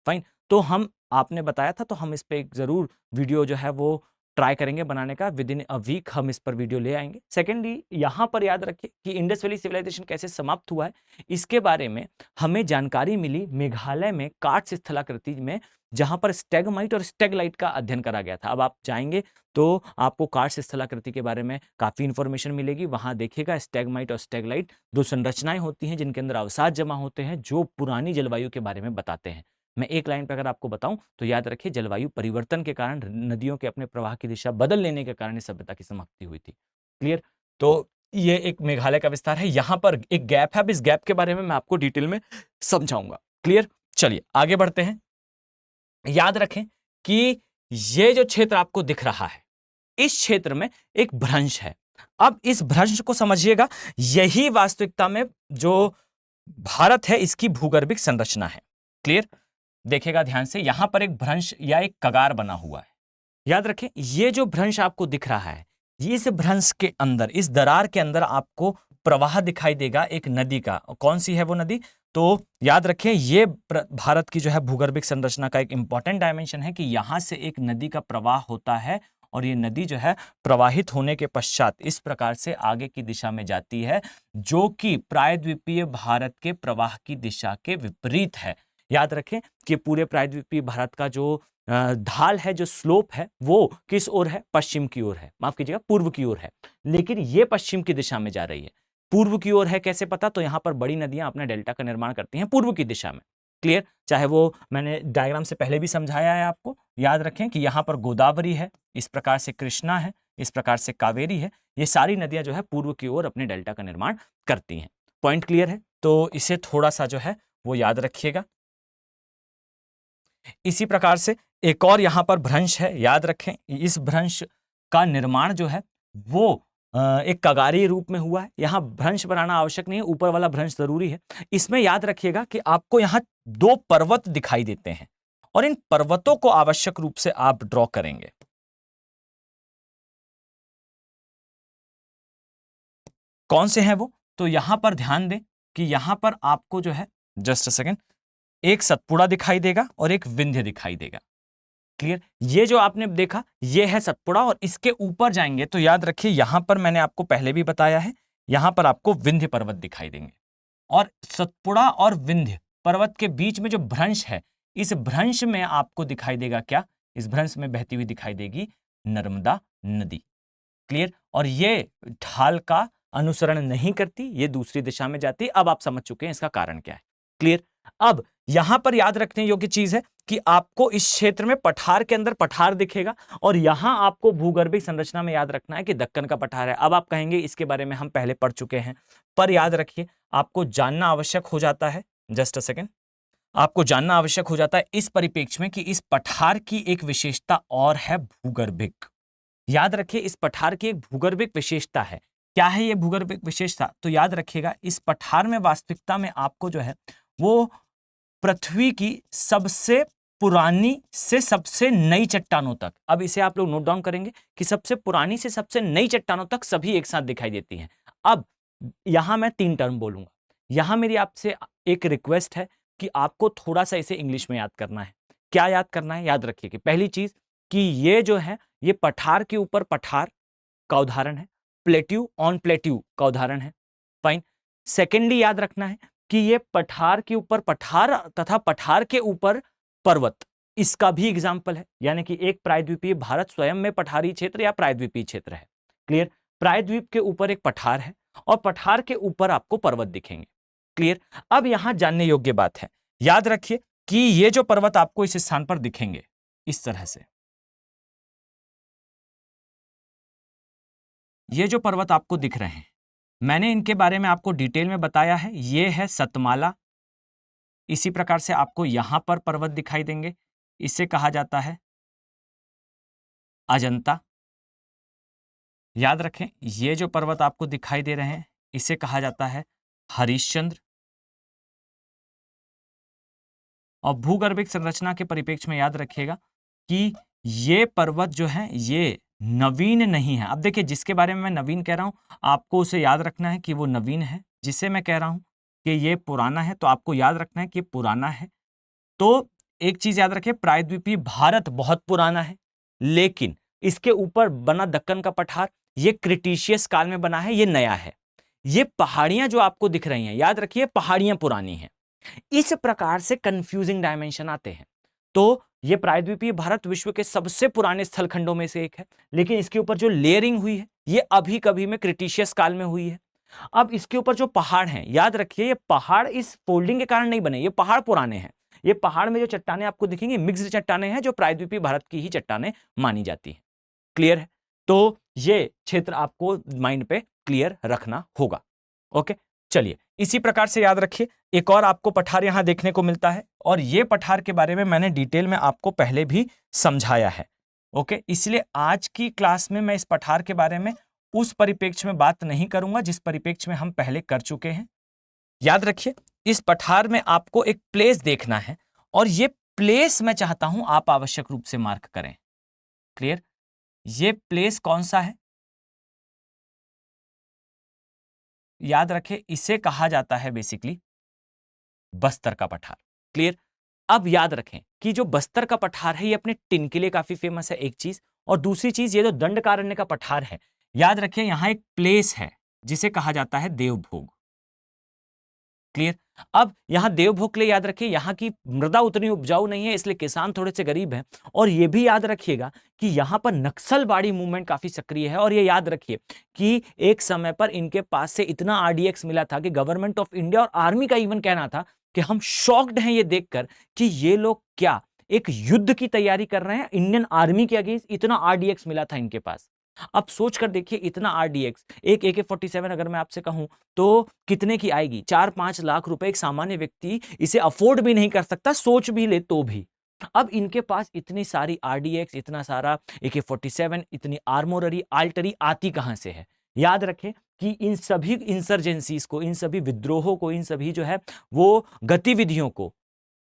फाइन, तो हम, आपने बताया था तो हम इस पे एक जरूर वीडियो जो है वो ट्राई करेंगे बनाने का। विद इन अ वीक हम इस पर वीडियो ले आएंगे। सेकेंडली, यहां पर याद रखिए कि इंडस वैली सिविलाइजेशन कैसे समाप्त हुआ है, इसके बारे में हमें जानकारी मिली मेघालय में कार्ट्स स्थलाकृति में, जहां पर स्टैगमाइट और स्टैगलाइट का अध्ययन करा गया था। अब आप जाएंगे तो आपको कार्ट्स स्थलाकृति के बारे में काफी इंफॉर्मेशन मिलेगी। वहां देखिएगा स्टैगमाइट और स्टैगलाइट दो संरचनाएं होती हैं जिनके अंदर अवसाद जमा होते हैं, जो पुरानी जलवायु के बारे में बताते हैं। मैं एक लाइन पर अगर आपको बताऊं तो याद रखिए जलवायु परिवर्तन के कारण, नदियों के अपने प्रवाह की दिशा बदल लेने के कारण इस सभ्यता की समाप्ति हुई थी। क्लियर? तो ये एक मेघालय का विस्तार है। यहां पर एक गैप है, अब इस गैप के बारे में मैं आपको डिटेल में समझाऊंगा। क्लियर? चलिए आगे बढ़ते हैं। याद रखें कि ये जो क्षेत्र आपको दिख रहा है, इस क्षेत्र में एक भ्रंश है। अब इस भ्रंश को समझिएगा, यही वास्तविकता में जो भारत है इसकी भूगर्भिक संरचना है। क्लियर? देखिएगा ध्यान से, यहां पर एक भ्रंश या एक कगार बना हुआ है। याद रखें ये जो भ्रंश आपको दिख रहा है, इस भ्रंश के अंदर, इस दरार के अंदर आपको प्रवाह दिखाई देगा एक नदी का। कौन सी है वो नदी? तो याद रखें ये भारत की जो है भूगर्भिक संरचना का एक इंपॉर्टेंट डायमेंशन है कि यहां से एक नदी का प्रवाह होता है, और ये नदी जो है प्रवाहित होने के पश्चात इस प्रकार से आगे की दिशा में जाती है, जो कि प्रायद्वीपीय भारत के प्रवाह की दिशा के विपरीत है। याद रखें कि पूरे प्रायद्वीपीय भारत का जो ढाल है, जो स्लोप है, वो किस ओर है? पश्चिम की ओर है, माफ कीजिएगा पूर्व की ओर है, लेकिन ये पश्चिम की दिशा में जा रही है। पूर्व की ओर है कैसे पता? तो यहां पर बड़ी नदियां अपने डेल्टा का निर्माण करती हैं पूर्व की दिशा में। क्लियर? चाहे वो मैंने डायग्राम से पहले भी समझाया है आपको। याद रखें कि यहां पर गोदावरी है, इस प्रकार से कृष्णा है, इस प्रकार से कावेरी है। ये सारी नदियां जो है पूर्व की ओर अपने डेल्टा का निर्माण करती हैं। पॉइंट क्लियर है? तो इसे थोड़ा सा जो है वो याद रखिएगा। इसी प्रकार से एक और यहां पर भ्रंश है। याद रखें इस भ्रंश का निर्माण जो है वो एक कगारी रूप में हुआ है। यहां भ्रंश बनाना आवश्यक नहीं है, ऊपर वाला भ्रंश जरूरी है। इसमें याद रखिएगा कि आपको यहां दो पर्वत दिखाई देते हैं, और इन पर्वतों को आवश्यक रूप से आप ड्रॉ करेंगे। कौन से हैं वो? तो यहां पर ध्यान दें कि यहां पर आपको जो है, जस्ट अ सेकेंड, एक सतपुड़ा दिखाई देगा और एक विंध्य दिखाई देगा। क्लियर? ये जो आपने देखा ये है सतपुड़ा, और इसके ऊपर जाएंगे तो याद रखिए यहां पर मैंने आपको पहले भी बताया है, यहां पर आपको विंध्य पर्वत दिखाई देंगे। और सतपुड़ा और विंध्य पर्वत के बीच में जो भ्रंश है, इस भ्रंश में आपको दिखाई देगा क्या? इस भ्रंश में बहती हुई दिखाई देगी नर्मदा नदी। क्लियर? और ये ढाल का अनुसरण नहीं करती, ये दूसरी दिशा में जाती। अब आप समझ चुके हैं इसका कारण क्या है। क्लियर? अब यहां पर याद रखने योग्य चीज है कि आपको इस क्षेत्र में पठार के अंदर पठार दिखेगा और यहां आपको भूगर्भिक संरचना में याद रखना है कि दक्कन का पठार है। अब आप कहेंगे इसके बारे में हम पहले पढ़ चुके हैं, पर याद रखिए आपको जानना आवश्यक हो जाता है, जस्ट अ सेकेंड, आपको जानना आवश्यक हो जाता है इस परिप्रेक्ष्य में कि इस पठार की एक विशेषता और है भूगर्भिक। याद रखिए इस पठार की एक भूगर्भिक विशेषता है। क्या है ये भूगर्भिक विशेषता? तो याद रखिएगा इस पठार में वास्तविकता में आपको जो है वो पृथ्वी की सबसे पुरानी से सबसे नई चट्टानों तक, अब इसे आप लोग नोट डाउन करेंगे कि सबसे पुरानी से सबसे नई चट्टानों तक सभी एक साथ दिखाई देती हैं। अब यहां मैं 3 टर्म बोलूंगा, यहां मेरी आपसे एक रिक्वेस्ट है कि आपको थोड़ा सा इसे इंग्लिश में याद करना है। क्या याद करना है? याद रखिए कि पहली चीज कि ये जो है ये पठार के ऊपर पठार का उदाहरण है, प्लेट्यू ऑन प्लेट्यू का उदाहरण है। फाइन। सेकेंडली याद रखना है कि ये पठार के ऊपर पठार तथा पठार के ऊपर पर्वत, इसका भी एग्जाम्पल है, यानी कि एक प्रायद्वीपीय भारत स्वयं में पठारी क्षेत्र या प्रायद्वीपीय क्षेत्र है। क्लियर? प्रायद्वीप के ऊपर एक पठार है और पठार के ऊपर आपको पर्वत दिखेंगे। क्लियर? अब यहां जानने योग्य बात है, याद रखिए कि ये जो पर्वत आपको इस स्थान पर दिखेंगे इस तरह से, ये जो पर्वत आपको दिख रहे हैं मैंने इनके बारे में आपको डिटेल में बताया है। ये है सतमाला, इसी प्रकार से आपको यहां पर पर्वत दिखाई देंगे, इसे कहा जाता है अजंता। याद रखें ये जो पर्वत आपको दिखाई दे रहे हैं इसे कहा जाता है हरिश्चंद्र। और भूगर्भिक संरचना के परिप्रेक्ष्य में याद रखिएगा कि ये पर्वत जो है ये नवीन नहीं है। अब देखिए जिसके बारे में मैं नवीन कह रहा हूं आपको उसे याद रखना है कि वो नवीन है, जिसे मैं कह रहा हूं कि ये पुराना है तो आपको याद रखना है कि पुराना है। तो एक चीज याद रखें, प्रायद्वीपीय भारत बहुत पुराना है, लेकिन इसके ऊपर बना दक्कन का पठार ये क्रिटिशियस काल में बना है, ये नया है। ये पहाड़ियां जो आपको दिख रही हैं याद रखिए पहाड़ियां पुरानी हैं। इस प्रकार से कंफ्यूजिंग डायमेंशन आते हैं। तो ये प्रायद्वीपीय भारत विश्व के सबसे पुराने स्थलखंडों में से एक है, लेकिन इसके ऊपर जो लेयरिंग हुई है ये अभी कभी में क्रिटिशियस काल में हुई है। अब इसके ऊपर जो पहाड़ हैं याद रखिए ये पहाड़ इस फोल्डिंग के कारण नहीं बने, ये पहाड़ पुराने हैं। ये पहाड़ में जो चट्टानें आपको दिखेंगी मिक्स्ड चट्टानें हैं जो प्रायद्वीपीय भारत की ही चट्टानें मानी जाती हैं। क्लियर है? तो ये क्षेत्र आपको माइंड पे क्लियर रखना होगा। ओके, चलिए इसी प्रकार से याद रखिए एक और आपको पठार यहां देखने को मिलता है और ये पठार के बारे में मैंने डिटेल में आपको पहले भी समझाया है। ओके, इसलिए आज की क्लास में मैं इस पठार के बारे में उस परिप्रेक्ष्य में बात नहीं करूंगा जिस परिप्रेक्ष्य में हम पहले कर चुके हैं। याद रखिए इस पठार में आपको एक प्लेस देखना है और ये प्लेस मैं चाहता हूं आप आवश्यक रूप से मार्क करें। क्लियर? ये प्लेस कौन सा है? याद रखें इसे कहा जाता है बेसिकली बस्तर का पठार। क्लियर? अब याद रखें कि जो बस्तर का पठार है ये अपने टिन के लिए काफी फेमस है, एक चीज, और दूसरी चीज ये जो दंडकारण्य का पठार है याद रखें यहां एक प्लेस है जिसे कहा जाता है देवभोग। क्लियर? अब यहां देवभोग के लिए याद रखिए यहां की मृदा उतनी उपजाऊ नहीं है, इसलिए किसान थोड़े से गरीब हैं। और यह भी याद रखिएगा कि यहां पर नक्सलवाड़ी मूवमेंट काफी सक्रिय है। और ये याद रखिए कि एक समय पर इनके पास से इतना आरडीएक्स मिला था कि गवर्नमेंट ऑफ इंडिया और आर्मी का इवन कहना था कि हम शॉक्ड हैं ये देखकर कि ये लोग क्या एक युद्ध की तैयारी कर रहे हैं इंडियन आर्मी के अगेंस्ट, इतना आरडीएक्स मिला था इनके पास। अब सोच कर देखिए इतना आरडीएक्स, एक AK-47 अगर मैं आपसे कहूं तो कितने की आएगी? 4-5 लाख रुपए एक सामान्य व्यक्ति इसे अफोर्ड भी नहीं कर सकता, सोच भी ले तो भी। अब इनके पास इतनी सारी आरडीएक्स, इतना सारा AK-47, इतनी आर्मोररी आल्टरी आती कहां से है? याद रखें कि इन सभी इंसर्जेंसीज को, इन सभी विद्रोहों को, इन सभी जो है वो गतिविधियों को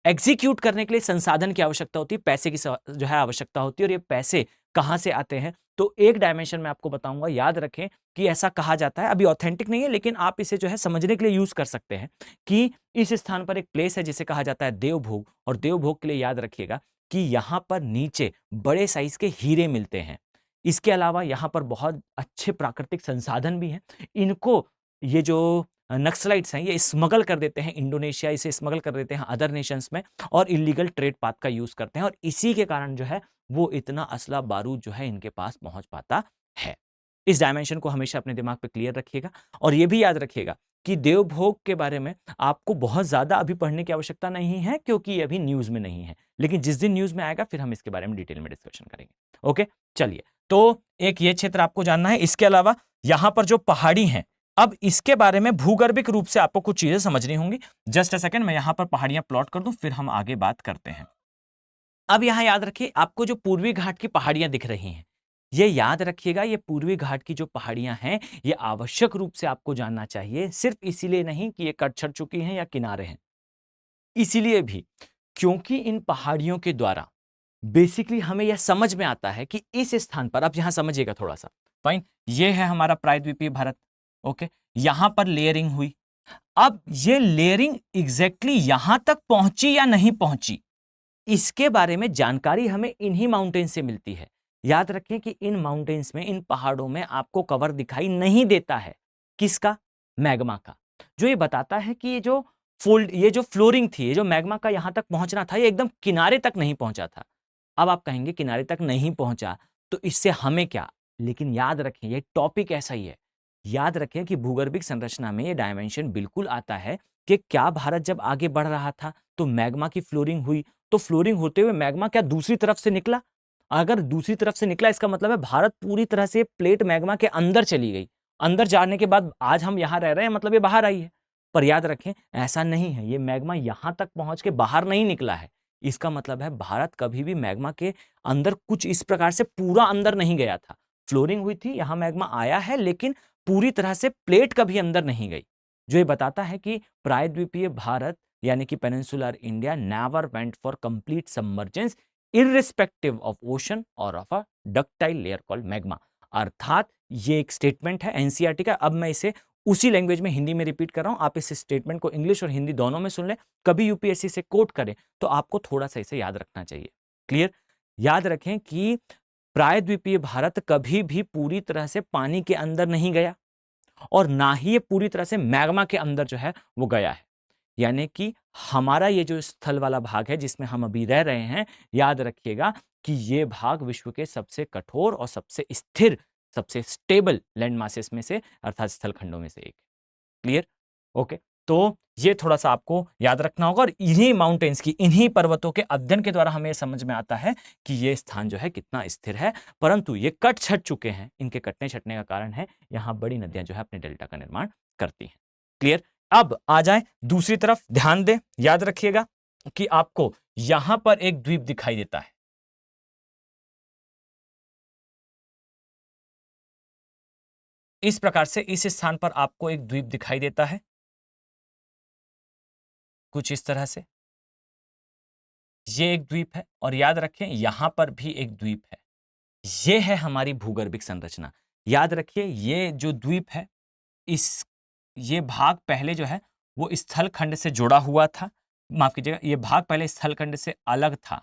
एग्जीक्यूट करने के लिए संसाधन की आवश्यकता होती है, पैसे की जो है आवश्यकता होती है। और ये पैसे कहां से आते हैं? तो एक डायमेंशन में आपको बताऊंगा, याद रखें कि ऐसा कहा जाता है, अभी ऑथेंटिक नहीं है लेकिन आप इसे जो है समझने के लिए यूज कर सकते हैं कि इस स्थान पर एक प्लेस है जिसे कहा जाता है देवभोग। और देवभोग के लिए याद रखिएगा कि यहां पर नीचे बड़े साइज के हीरे मिलते हैं। इसके अलावा यहां पर बहुत अच्छे प्राकृतिक संसाधन भी हैं। इनको ये जो नक्सलाइट्स हैं ये स्मगल कर देते हैं इंडोनेशिया, इसे स्मगल कर देते हैं अदर नेशंस में और इलीगल ट्रेड पाथ का यूज करते हैं। और इसी के कारण जो है वो इतना असला बारूद जो है इनके पास पहुंच पाता है। इस डायमेंशन को हमेशा अपने दिमाग पे क्लियर रखिएगा। और ये भी याद रखिएगा कि देवभोग के बारे में आपको बहुत ज्यादा अभी पढ़ने की आवश्यकता नहीं है, क्योंकि ये अभी न्यूज में नहीं है, लेकिन जिस दिन न्यूज में आएगा फिर हम इसके बारे में डिटेल में डिस्कशन करेंगे। ओके, चलिए, तो एक ये क्षेत्र आपको जानना है। इसके अलावा यहां पर जो पहाड़ी हैं, अब इसके बारे में भूगर्भिक रूप से आपको कुछ चीजें समझनी होंगी। जस्ट अ सेकंड, मैं यहां पर पहाड़ियां प्लॉट कर दूं, फिर हम आगे बात करते हैं। अब यहां याद रखिए, आपको जो पूर्वी घाट की पहाड़ियां दिख रही हैं, ये याद रखिएगा, ये पूर्वी घाट की जो पहाड़ियां हैं, ये आवश्यक रूप से आपको जानना चाहिए, सिर्फ इसीलिए नहीं कि ये कट छट चुकी हैं या किनारे हैं, इसीलिए भी क्योंकि इन पहाड़ियों के द्वारा बेसिकली हमें यह समझ में आता है कि इस स्थान पर, आप यहां समझिएगा थोड़ा सा, फाइन, ये है हमारा प्रायद्वीपीय भारत। ओके, यहां पर लेयरिंग हुई। अब ये लेयरिंग एग्जैक्टली यहां तक पहुंची या नहीं पहुंची, इसके बारे में जानकारी हमें इन्हीं माउंटेन से मिलती है। याद रखें कि इन माउंटेन्स में, इन पहाड़ों में आपको कवर दिखाई नहीं देता है, किसका? मैग्मा का, जो ये बताता है कि ये जो फ्लोरिंग थी, ये जो मैग्मा का यहां तक पहुंचना था, ये एकदम किनारे तक नहीं पहुंचा था। अब आप कहेंगे किनारे तक नहीं पहुंचा तो इससे हमें क्या, लेकिन याद रखें ये टॉपिक ऐसा ही है। याद रखें कि भूगर्भिक संरचना में ये डायमेंशन बिल्कुल आता है कि क्या भारत जब आगे बढ़ रहा था तो मैग्मा की फ्लोरिंग हुई, तो फ्लोरिंग होते हुए मैग्मा क्या दूसरी तरफ से निकला? अगर दूसरी तरफ से निकला, इसका मतलब है भारत पूरी तरह से प्लेट मैग्मा के अंदर चली गई। अंदर जाने के बाद आज हम यहां रह रहे हैं, मतलब ये बाहर आई है। पर याद रखें ऐसा नहीं है, ये मैग्मा यहां तक पहुंच के बाहर नहीं निकला है। इसका मतलब है भारत कभी भी मैग्मा के अंदर कुछ इस प्रकार से पूरा अंदर नहीं गया था। फ्लोरिंग हुई थी, यहां मैग्मा आया है, लेकिन पूरी तरह से प्लेट कभी अंदर नहीं गई, जो ये बताता है कि प्रायद्वीपीय भारत यानी कि peninsular India never went for complete submergence irrespective of ocean और of a ductile layer called magma. अर्थात ये एक स्टेटमेंट है एनसीईआरटी का। अब मैं इसे उसी लैंग्वेज में हिंदी में रिपीट कर रहा हूं, आप इस स्टेटमेंट को इंग्लिश और हिंदी दोनों में सुन लें। कभी यूपीएससी से कोट करें तो आपको थोड़ा सा इसे याद रखना चाहिए। क्लियर? याद रखें कि प्रायद्वीपीय भारत कभी भी पूरी तरह से पानी के अंदर नहीं गया और ना ही ये पूरी तरह से मैग्मा के अंदर जो है वो गया है। यानी कि हमारा ये जो स्थल वाला भाग है जिसमें हम अभी रह रहे हैं, याद रखिएगा कि ये भाग विश्व के सबसे कठोर और सबसे स्थिर, सबसे स्टेबल लैंड मासेस में से अर्थात स्थल खंडों में से एक। क्लियर? ओके, तो ये थोड़ा सा आपको याद रखना होगा और इन्हीं माउंटेन्स की, इन्हीं पर्वतों के अध्ययन के द्वारा हमें समझ में आता है कि ये स्थान जो है कितना स्थिर है, परंतु ये कट छट चुके हैं। इनके कटने छटने का कारण है यहां बड़ी नदियां जो है अपने डेल्टा का निर्माण करती हैं। क्लियर? अब आ जाए दूसरी तरफ, ध्यान दें, याद रखिएगा कि आपको यहां पर एक द्वीप दिखाई देता है। इस प्रकार से इस स्थान पर आपको एक द्वीप दिखाई देता है, कुछ इस तरह से। ये एक द्वीप है और याद रखें यहां पर भी एक द्वीप है। ये है हमारी भूगर्भिक संरचना। याद रखिए ये जो द्वीप है, इस ये भाग पहले जो है वो स्थल खंड से जुड़ा हुआ था। माफ कीजिएगा, ये भाग पहले स्थल खंड से अलग था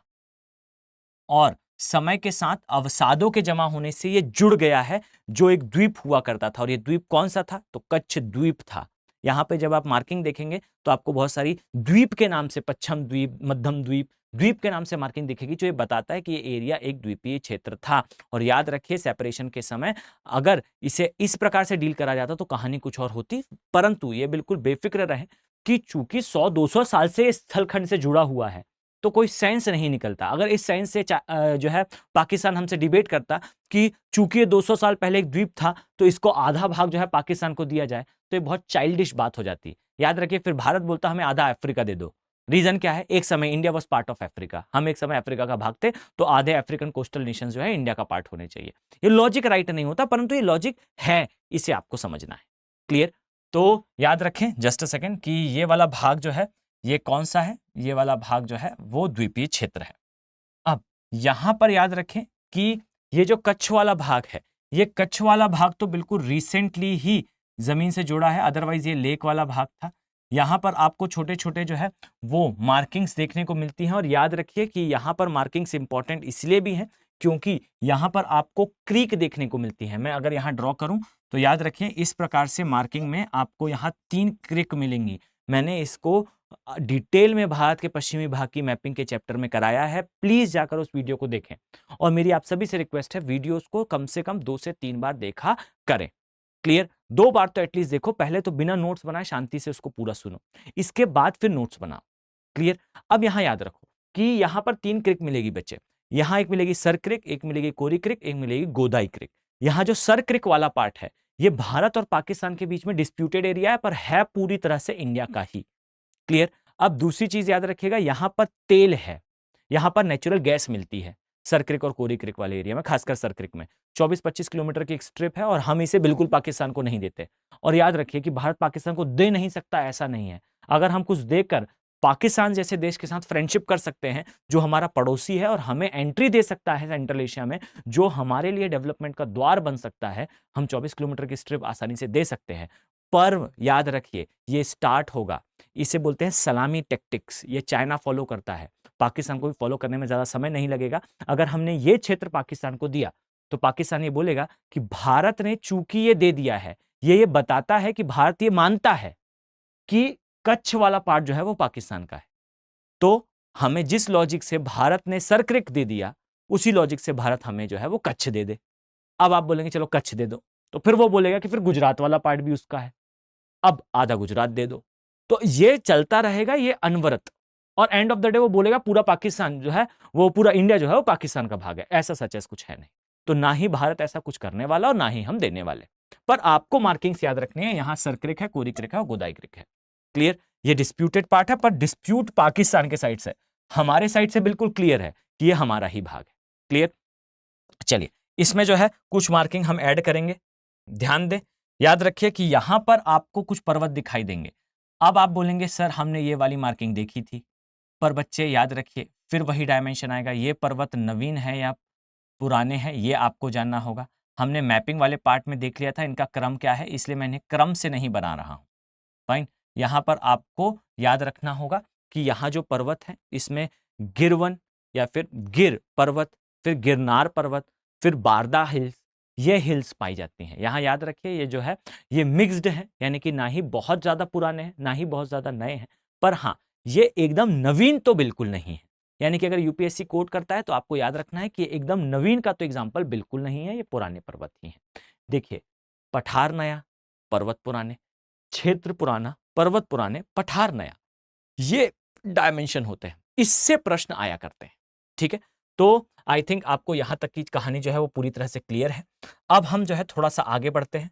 और समय के साथ अवसादों के जमा होने से ये जुड़ गया है, जो एक द्वीप हुआ करता था। और ये द्वीप कौन सा था? तो कच्छ द्वीप था। यहां पे जब आप मार्किंग देखेंगे तो आपको बहुत सारी द्वीप के नाम से, पच्छम द्वीप, मध्यम द्वीप, द्वीप के नाम से मार्किंग दिखेगी, जो ये बताता है कि ये एरिया एक द्वीपीय क्षेत्र था। और याद रखिए सेपरेशन के समय अगर इसे इस प्रकार से डील करा जाता तो कहानी कुछ और होती, परंतु ये बिल्कुल बेफिक्र रहे कि चूंकि 100-200 साल से स्थलखंड से जुड़ा हुआ है तो कोई सेंस नहीं निकलता। अगर इस सेंस से जो है पाकिस्तान हमसे डिबेट करता कि चूंकि ये 200 साल पहले एक द्वीप था तो इसको आधा भाग जो है पाकिस्तान को दिया जाए, तो ये बहुत चाइल्डिश बात हो जाती। याद रखिए फिर भारत बोलता हमें आधा अफ्रीका दे दो। रीजन क्या है? एक समय India was part of Africa, हम एक समय अफ्रीका का भाग थे, तो आधे अफ्रीकन कोस्टल नेशन जो है इंडिया का पार्ट होने चाहिए। ये लॉजिक राइट नहीं होता, परंतु ये लॉजिक है, इसे आपको समझना है। क्लियर? तो याद रखें जस्ट अ सेकेंड कि ये वाला भाग जो है ये कौन सा है? ये वाला भाग जो है वो द्वीपीय क्षेत्र है। अब यहां पर याद रखें कि ये जो कच्छ वाला भाग है, ये कच्छ वाला भाग तो बिल्कुल रिसेंटली ही जमीन से जुड़ा है, अदरवाइज ये लेक वाला भाग था। यहां पर आपको छोटे छोटे जो है वो मार्किंग्स देखने को मिलती हैं और याद रखिए कि यहां पर मार्किंग्स इंपॉर्टेंट इसलिए भी हैं क्योंकि यहां पर आपको क्रीक देखने को मिलती है। मैं अगर यहां ड्रॉ करूं तो याद रखिए इस प्रकार से मार्किंग में आपको यहां 3 क्रीक मिलेंगी। मैंने इसको डिटेल में भारत के पश्चिमी भाग की मैपिंग के चैप्टर में कराया है, प्लीज जाकर उस वीडियो को देखें। और मेरी आप सभी से रिक्वेस्ट है वीडियोस को कम से कम 2 से 3 बार देखा करें। क्लियर? 2 बार तो एटलीस्ट देखो, पहले तो बिना नोट्स बनाए शांति से उसको पूरा सुनो, इसके बाद फिर नोट्स बनाओ। क्लियर? अब यहां याद रखो कि यहां पर 3 क्रिक मिलेगी बच्चे, यहां एक मिलेगी सर क्रिक, एक मिलेगी कोरी क्रिक, एक मिलेगी गोदाई क्रिक। यहां जो सर क्रिक वाला पार्ट है, ये भारत और पाकिस्तान के बीच में डिस्प्यूटेड एरिया है, पर है पूरी तरह से इंडिया का ही। क्लियर? अब दूसरी चीज याद रखिएगा, यहां पर तेल है, यहां पर नेचुरल गैस मिलती है सर क्रिक और कोरी क्रिक वाले एरिया में, खासकर सर क्रिक में 24-25 किलोमीटर की एक स्ट्रिप है और हम इसे बिल्कुल पाकिस्तान को नहीं देते। और याद रखिए कि भारत पाकिस्तान को दे नहीं सकता, ऐसा नहीं है। अगर हम कुछ देकर पाकिस्तान जैसे देश के साथ फ्रेंडशिप कर सकते हैं, जो हमारा पड़ोसी है और हमें एंट्री दे सकता है सेंट्रल एशिया में, जो हमारे लिए डेवलपमेंट का द्वार बन सकता है, हम 24 किलोमीटर की स्ट्रिप आसानी से दे सकते हैं। पर याद रखिए, ये स्टार्ट होगा, इसे बोलते हैं सलामी टैक्टिक्स, ये चाइना फॉलो करता है, पाकिस्तान को भी फॉलो करने में ज्यादा समय नहीं लगेगा। अगर हमने ये क्षेत्र पाकिस्तान को दिया तो पाकिस्तान ये बोलेगा कि भारत ने चूंकि ये दे दिया है, ये बताता है कि भारत ये मानता है कि कच्छ वाला पार्ट जो है वो पाकिस्तान का है। तो हमें जिस लॉजिक से भारत ने सरक्रिक दे दिया, उसी लॉजिक से भारत हमें जो है वो कच्छ दे दे। अब आप बोलेंगे चलो कच्छ दे दो, तो फिर वो बोलेगा कि फिर गुजरात वाला पार्ट भी उसका है, अब आधा गुजरात दे दो। तो ये चलता रहेगा, ये अनवरत, और एंड ऑफ द डे वो बोलेगा पूरा पाकिस्तान जो है, वो पूरा इंडिया जो है वो पाकिस्तान का भाग है। ऐसा सच है कुछ है नहीं। तो ना ही भारत ऐसा कुछ करने वाला और ना ही हम देने वाले। पर आपको मार्किंग्स याद रखनी है, यहां सरक्रिक है, कोरी क्रिक है और गोदाई क्रिक है। क्लियर? ये डिस्प्यूटेड पार्ट है, पर डिस्प्यूट पाकिस्तान के साइड से, हमारे साइड से बिल्कुल क्लियर है कि ये हमारा ही भाग है। क्लियर? चलिए, इसमें जो है कुछ मार्किंग हम ऐड करेंगे, ध्यान दें। याद रखिए कि यहां पर आपको कुछ पर्वत दिखाई देंगे। अब आप बोलेंगे सर हमने ये वाली मार्किंग देखी थी, पर बच्चे याद रखिए फिर वही डायमेंशन आएगा, ये पर्वत नवीन है या पुराने हैं, ये आपको जानना होगा। हमने मैपिंग वाले पार्ट में देख लिया था इनका क्रम क्या है, इसलिए मैं इन्हें क्रम से नहीं बना रहा हूं। फाइन। यहां पर आपको याद रखना होगा कि यहां जो पर्वत है, इसमें गिरवन या फिर गिर पर्वत, फिर गिरनार पर्वत, फिर बारदा हिल्स, ये हिल्स पाई जाती हैं। यहां याद रखिए ये जो है ये मिक्स्ड है, यानी कि ना ही बहुत ज्यादा पुराने हैं ना ही बहुत ज्यादा नए हैं, पर हाँ ये एकदम नवीन तो बिल्कुल नहीं है। यानी कि अगर यूपीएससी कोट करता है तो आपको याद रखना है कि एकदम नवीन का तो एग्जाम्पल बिल्कुल नहीं है, ये पुराने पर्वत ही हैं। देखिए, पठार नया, पर्वत पुराने, क्षेत्र पुराना, पर्वत पुराने, पठार नया, ये डायमेंशन होते हैं, इससे प्रश्न आया करते हैं। ठीक है, तो आई थिंक आपको यहां तक की कहानी जो है वो पूरी तरह से क्लियर है। अब हम जो है थोड़ा सा आगे बढ़ते हैं।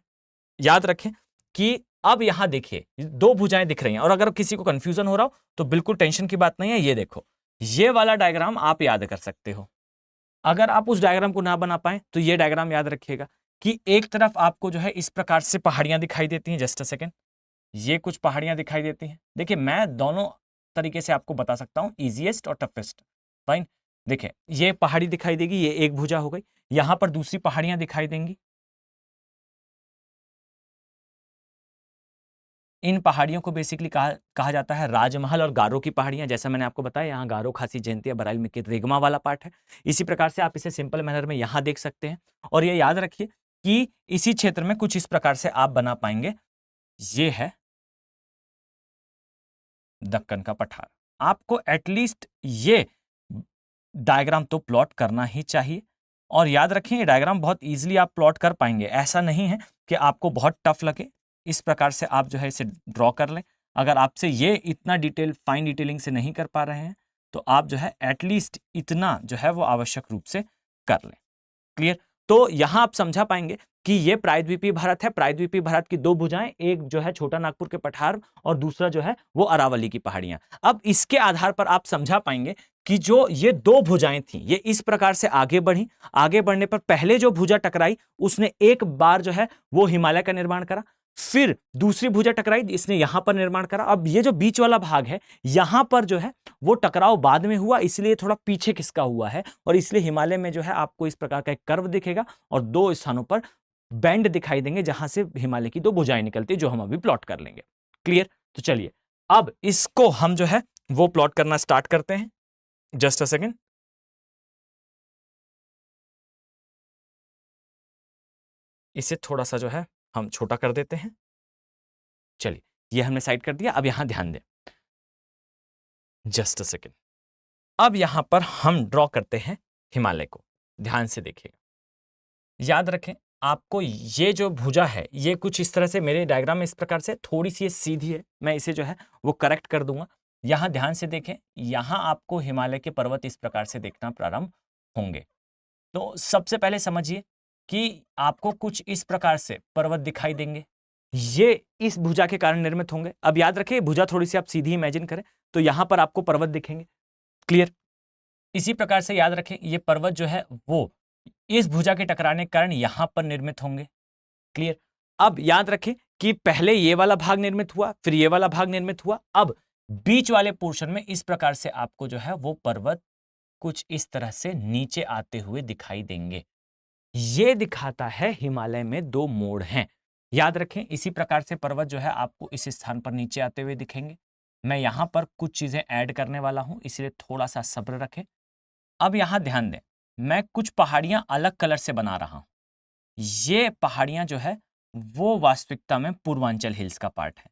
याद रखें कि अब यहां देखिए 2 भुजाएं दिख रही हैं, और अगर किसी को कंफ्यूजन हो रहा हो तो बिल्कुल टेंशन की बात नहीं है। ये देखो, ये वाला डायग्राम आप याद कर सकते हो। अगर आप उस डायग्राम को ना बना पाए तो ये डायग्राम याद रखिएगा कि एक तरफ आपको जो है इस प्रकार से पहाड़ियां दिखाई देती हैं। जस्ट अ सेकेंड, ये कुछ पहाड़ियां दिखाई देती हैं। देखिए, मैं दोनों तरीके से आपको बता सकता हूं, इजीएस्ट और टफेस्ट। फाइन। देखिए, ये पहाड़ी दिखाई देगी, ये एक भुजा हो गई। यहां पर दूसरी पहाड़ियां दिखाई देंगी, इन पहाड़ियों को बेसिकली कहा जाता है राजमहल और गारो की पहाड़ियां। जैसा मैंने आपको बताया, यहाँ गारो, खासी, जयंतिया, बराइल में रेगमा वाला पार्ट है। इसी प्रकार से आप इसे सिंपल मैनर में यहाँ देख सकते हैं। और ये याद रखिए कि इसी क्षेत्र में कुछ इस प्रकार से आप बना पाएंगे। ये है दक्कन का पठार। आपको एटलीस्ट ये डायग्राम तो प्लॉट करना ही चाहिए। और याद रखें, ये डायग्राम बहुत इजीली आप प्लॉट कर पाएंगे, ऐसा नहीं है कि आपको बहुत टफ लगे। इस प्रकार से आप जो है इसे ड्रॉ कर लें। अगर आपसे ये इतना डिटेल, फाइन डिटेलिंग से नहीं कर पा रहे हैं तो आप जो है एटलीस्ट इतना जो है वो आवश्यक रूप से कर लें। क्लियर? तो यहां आप समझा पाएंगे कि ये प्रायद्वीपीय भारत है। प्रायद्वीपीय भारत की 2 भुजाएं, एक जो है छोटा नागपुर के पठार और दूसरा जो है वो अरावली की पहाड़ियां। अब इसके आधार पर आप समझा पाएंगे कि जो ये 2 भुजाएं थी, ये इस प्रकार से आगे बढ़ी। आगे बढ़ने पर पहले जो भुजा टकराई उसने एक बार जो है वो हिमालय का निर्माण करा, फिर दूसरी भुजा टकराई, इसने यहां पर निर्माण करा। अब ये जो बीच वाला भाग है, यहां पर जो है वो टकराव बाद में हुआ, इसलिए थोड़ा पीछे खिसका हुआ है, और इसलिए हिमालय में जो है आपको इस प्रकार का एक कर्व दिखेगा और 2 स्थानों पर बैंड दिखाई देंगे जहां से हिमालय की 2 भुजाएं निकलती है, जो हम अभी प्लॉट कर लेंगे। क्लियर? तो चलिए अब इसको हम जो है वो प्लॉट करना स्टार्ट करते हैं। जस्ट अ सेकेंड, इसे थोड़ा सा जो है हम छोटा कर देते हैं। चलिए, ये हमने साइड कर दिया। अब यहां ध्यान दें, जस्ट अ सेकेंड। अब यहां पर हम ड्रॉ करते हैं हिमालय को। ध्यान से देखिएगा, याद रखें आपको ये जो भुजा है ये कुछ इस तरह से, मेरे डायग्राम में इस प्रकार से थोड़ी सी ये सीधी है, मैं इसे जो है वो करेक्ट कर दूंगा। यहाँ ध्यान से देखें, यहाँ आपको हिमालय के पर्वत इस प्रकार से दिखना प्रारंभ होंगे। तो सबसे पहले समझिए कि आपको कुछ इस प्रकार से पर्वत दिखाई देंगे, ये इस भुजा के कारण निर्मित होंगे। अब याद रखिए भुजा थोड़ी सी आप सीधी इमेजिन करें तो यहाँ पर आपको पर्वत दिखेंगे। क्लियर? इसी प्रकार से याद रखें ये पर्वत जो है वो इस भुजा के टकराने के कारण यहां पर निर्मित होंगे। क्लियर? अब याद रखें कि पहले ये वाला भाग निर्मित हुआ, फिर ये वाला भाग निर्मित हुआ, अब बीच वाले पोर्शन में इस प्रकार से आपको जो है वो पर्वत कुछ इस तरह से नीचे आते हुए दिखाई देंगे। ये दिखाता है हिमालय में दो मोड़ हैं। याद रखें इसी प्रकार से पर्वत जो है आपको इस स्थान पर नीचे आते हुए दिखेंगे। मैं यहां पर कुछ चीजें ऐड करने वाला हूं, इसलिए थोड़ा सा सब्र रखें। अब यहां ध्यान दें, मैं कुछ पहाड़ियां अलग कलर से बना रहा हूं। ये पहाड़ियां जो है वो वास्तविकता में पूर्वांचल हिल्स का पार्ट है।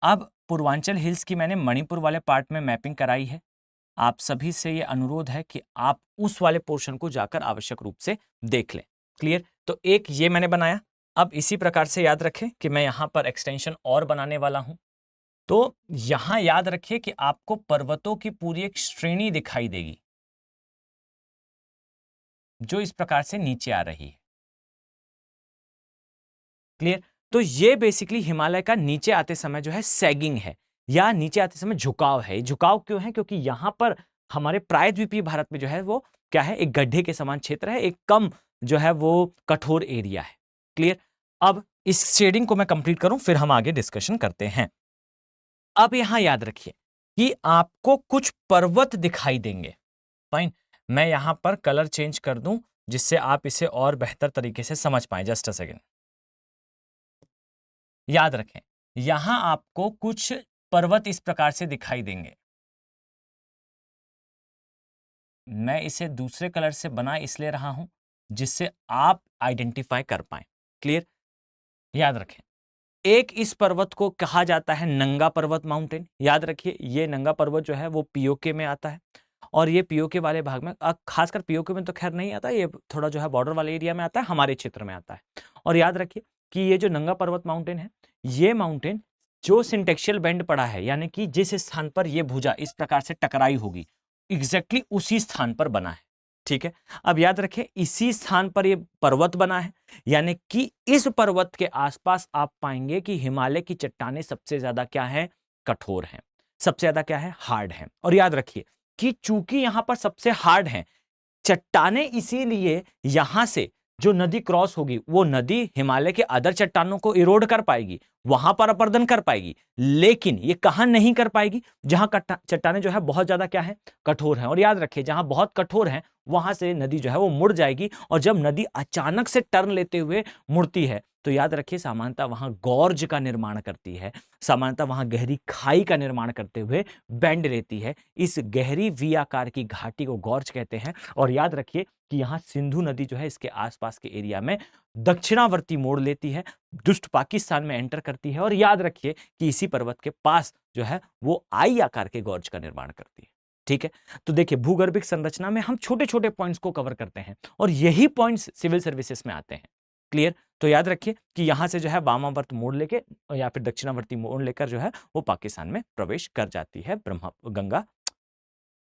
अब पूर्वांचल हिल्स की मैंने मणिपुर वाले पार्ट में मैपिंग कराई है। आप सभी से ये अनुरोध है कि आप उस वाले पोर्शन को जाकर आवश्यक रूप से देख लें। क्लियर? तो एक ये मैंने बनाया। अब इसी प्रकार से याद रखें कि मैं यहां पर एक्सटेंशन और बनाने वाला हूं। तो यहां याद रखिए कि आपको पर्वतों की पूरी एक श्रेणी दिखाई देगी जो इस प्रकार से नीचे आ रही है। क्लियर? तो ये बेसिकली हिमालय का नीचे आते समय जो है सैगिंग है, या नीचे आते समय झुकाव है। झुकाव क्यों है? क्योंकि यहां पर हमारे प्रायद्वीपीय भारत में जो है वो क्या है, एक गड्ढे के समान क्षेत्र है, एक कम जो है वो कठोर एरिया है। क्लियर? अब इस शेडिंग को मैं कंप्लीट करूं फिर हम आगे डिस्कशन करते हैं। अब यहां याद रखिए कि आपको कुछ पर्वत दिखाई देंगे। फाइन, मैं यहां पर कलर चेंज कर दूं जिससे आप इसे और बेहतर तरीके से समझ पाएं। Just a second. याद रखें यहां आपको कुछ पर्वत इस प्रकार से दिखाई देंगे। मैं इसे दूसरे कलर से बना इसलिए रहा हूं जिससे आप आइडेंटिफाई कर पाएं। क्लियर? याद रखें एक इस पर्वत को कहा जाता है नंगा पर्वत माउंटेन। याद रखिए ये नंगा पर्वत जो है वो पीओके में आता है, और ये पीओके वाले भाग में खासकर पीओके में तो खैर नहीं आता, ये थोड़ा जो है बॉर्डर वाले एरिया में आता है, हमारे क्षेत्र में आता है। और याद रखिए कि ये जो नंगा पर्वत माउंटेन है, ये माउंटेन जो सिंटेक्शियल बेंड पड़ा है, यानी कि जिस स्थान पर ये भुजा इस प्रकार से टकराई होगी एग्जैक्टली उसी स्थान पर बना है। ठीक है? अब याद रखें इसी स्थान पर ये पर्वत बना है, यानी कि इस पर्वत के आसपास आप पाएंगे कि हिमालय की चट्टानें सबसे ज्यादा क्या है, कठोर हैं, सबसे ज्यादा क्या है, हार्ड हैं। और याद रखिए कि चूंकि यहां पर सबसे हार्ड हैं चट्टानें, इसीलिए यहां से जो नदी क्रॉस होगी वो नदी हिमालय के अदर चट्टानों को इरोड कर पाएगी, वहां पर अपरदन कर पाएगी, लेकिन ये कहां नहीं कर पाएगी, जहां चट्टानें जो है बहुत ज्यादा क्या है, कठोर हैं। और याद रखिए जहां बहुत कठोर हैं वहां से नदी जो है वो मुड़ जाएगी, और जब नदी अचानक से टर्न लेते हुए मुड़ती है तो याद रखिए सामान्यतः वहां गॉर्ज का निर्माण करती है, सामान्यतः वहां गहरी खाई का निर्माण करते हुए बेंड लेती है। इस गहरी वी आकार की घाटी को गॉर्ज कहते हैं। और याद रखिए कि यहां सिंधु नदी जो है इसके आसपास के एरिया में दक्षिणावर्ती मोड़ लेती है, दुष्ट पाकिस्तान में एंटर करती है, और याद रखिए कि इसी पर्वत के पास जो है वो आई आकार के गॉर्ज का निर्माण करती है। ठीक है? तो देखिए भूगर्भिक संरचना में हम छोटे छोटे पॉइंट्स को कवर करते हैं, और यही पॉइंट्स सिविल सर्विसेज में आते हैं। क्लियर? तो याद रखिए कि यहां से जो है वामावर्त मोड़ लेके या फिर दक्षिणावर्ती मोड़ लेकर जो है वो पाकिस्तान में प्रवेश कर जाती है, गंगा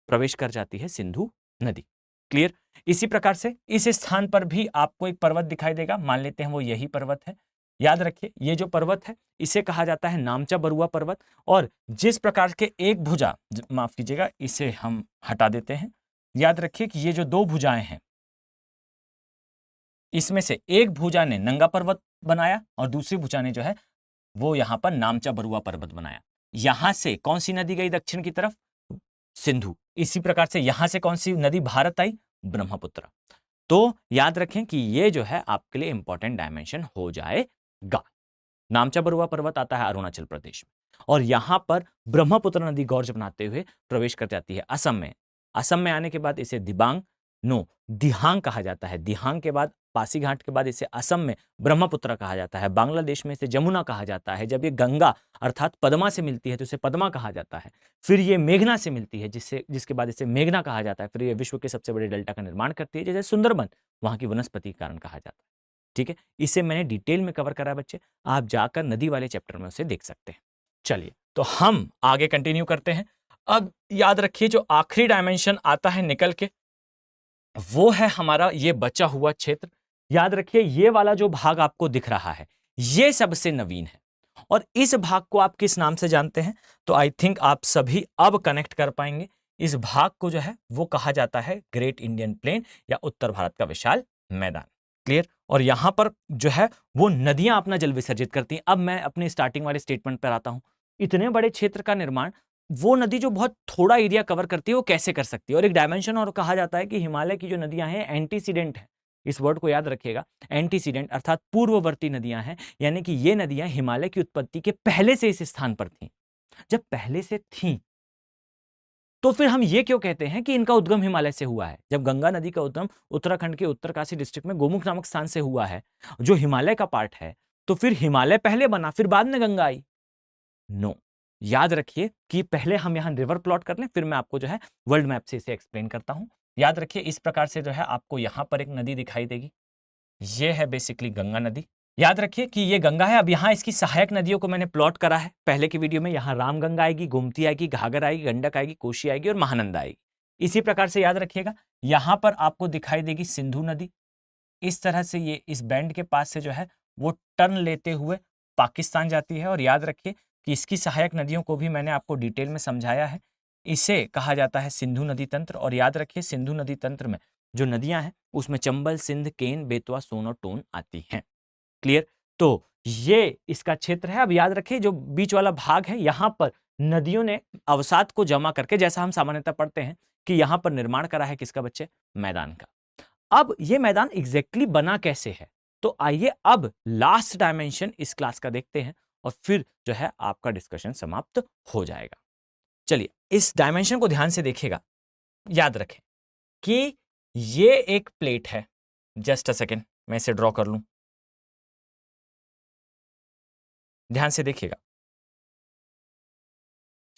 प्रवेश कर जाती है सिंधु नदी। क्लियर? इसी प्रकार से इस स्थान पर भी आपको एक पर्वत दिखाई देगा, मान लेते हैं वो यही पर्वत है। याद रखिए ये जो पर्वत है इसे कहा जाता है नामचा बरुआ पर्वत, और जिस प्रकार के एक भुजा, माफ कीजिएगा इसे हम हटा देते हैं। याद रखिए कि ये जो दो भुजाएं हैं इसमें से एक भुजा ने नंगा पर्वत बनाया और दूसरी भुजा ने जो है वो यहां पर नामचा बरुआ पर्वत बनाया। यहां से कौन सी नदी गई दक्षिण की तरफ, सिंधु। इसी प्रकार से यहां से कौन सी नदी भारत आई, ब्रह्मपुत्र। तो याद रखें कि ये जो है आपके लिए इंपॉर्टेंट डायमेंशन हो जाएगा। नामचा बरुआ पर्वत आता है अरुणाचल प्रदेश में, और यहां पर ब्रह्मपुत्र नदी गॉर्ज बनाते हुए प्रवेश कर जाती है असम में। असम में आने के बाद इसे दिहांग कहा जाता है। दिहांग के बाद पासीघाट के बाद इसे असम में ब्रह्मपुत्र कहा जाता है। बांग्लादेश में इसे जमुना कहा जाता है। जब ये गंगा अर्थात पद्मा से मिलती है तो इसे पद्मा कहा जाता है। फिर ये मेघना से मिलती है जिसके बाद इसे मेघना कहा जाता है। फिर ये विश्व के सबसे बड़े डेल्टा का निर्माण करती है, जैसे सुंदरबन वहां की वनस्पति के कारण कहा जाता है। ठीक है, इसे मैंने डिटेल में कवर करा है बच्चे, आप जाकर नदी वाले चैप्टर में उसे देख सकते हैं। चलिए तो हम आगे कंटिन्यू करते हैं। अब याद रखिए जो आखिरी डायमेंशन आता है निकल के, वो है हमारा ये बचा हुआ क्षेत्र। याद रखिए ये वाला जो भाग आपको दिख रहा है ये सबसे नवीन है, और इस भाग को आप किस नाम से जानते हैं? तो आई थिंक आप सभी अब कनेक्ट कर पाएंगे। इस भाग को जो है वो कहा जाता है ग्रेट इंडियन प्लेन या उत्तर भारत का विशाल मैदान। क्लियर? और यहां पर जो है वो नदियां अपना जल विसर्जित करती हैं। अब मैं अपने स्टार्टिंग वाले स्टेटमेंट पर आता हूं। इतने बड़े क्षेत्र का निर्माण वो नदी जो बहुत थोड़ा एरिया कवर करती है वो कैसे कर सकती है? और एक डायमेंशन और कहा जाता है कि हिमालय की जो नदियां हैं एंटीसीडेंट है। इस वर्ड को याद रखिएगा, एंटीसीडेंट अर्थात पूर्ववर्ती नदियां हैं, यानी कि ये नदियां हिमालय की उत्पत्ति के पहले से इस स्थान पर थीं। जब पहले से थीं तो फिर हम ये क्यों कहते हैं कि इनका उद्गम हिमालय से हुआ है? जब गंगा नदी का उद्गम उत्तराखंड के उत्तरकाशी डिस्ट्रिक्ट में गोमुख नामक स्थान से हुआ है, जो हिमालय का पार्ट है, तो फिर हिमालय पहले बना फिर बाद में गंगा आई? नो, याद रखिए कि पहले हम यहां रिवर प्लॉट कर लें, फिर मैं आपको जो है वर्ल्ड मैप से इसे एक्सप्लेन करता हूं। याद रखिए इस प्रकार से जो है आपको यहां पर एक नदी दिखाई देगी, ये है बेसिकली गंगा नदी। याद रखिए कि ये गंगा है। अब यहां इसकी सहायक नदियों को मैंने प्लॉट करा है पहले की वीडियो में। यहां रामगंगा आएगी, गोमती आएगी, घाघर आएगी, गंडक आएगी, कोशी आएगी और महानंदा आएगी। इसी प्रकार से याद रखिएगा यहां पर आपको दिखाई देगी सिंधु नदी। इस तरह से ये इस बैंड के पास से जो है वो टर्न लेते हुए पाकिस्तान जाती है। और याद रखिए कि इसकी सहायक नदियों को भी मैंने आपको डिटेल में समझाया है। इसे कहा जाता है सिंधु नदी तंत्र। और याद रखिए सिंधु नदी तंत्र में जो नदियां हैं उसमें चंबल, सिंध, केन, बेतवा, सोन और टोन आती हैं। क्लियर? तो ये इसका क्षेत्र है। अब याद रखिए जो बीच वाला भाग है यहां पर नदियों ने अवसाद को जमा करके, जैसा हम सामान्यतः पढ़ते हैं कि यहां पर निर्माण करा है किसका बच्चे? मैदान का। अब ये मैदान एग्जैक्टली बना कैसे है? तो आइए अब लास्ट डायमेंशन इस क्लास का देखते हैं और फिर जो है आपका डिस्कशन समाप्त हो जाएगा। चलिए इस डायमेंशन को ध्यान से देखिएगा। याद रखें कि ये एक प्लेट है। जस्ट अ सेकेंड, मैं इसे ड्रॉ कर लूं। ध्यान से देखिएगा,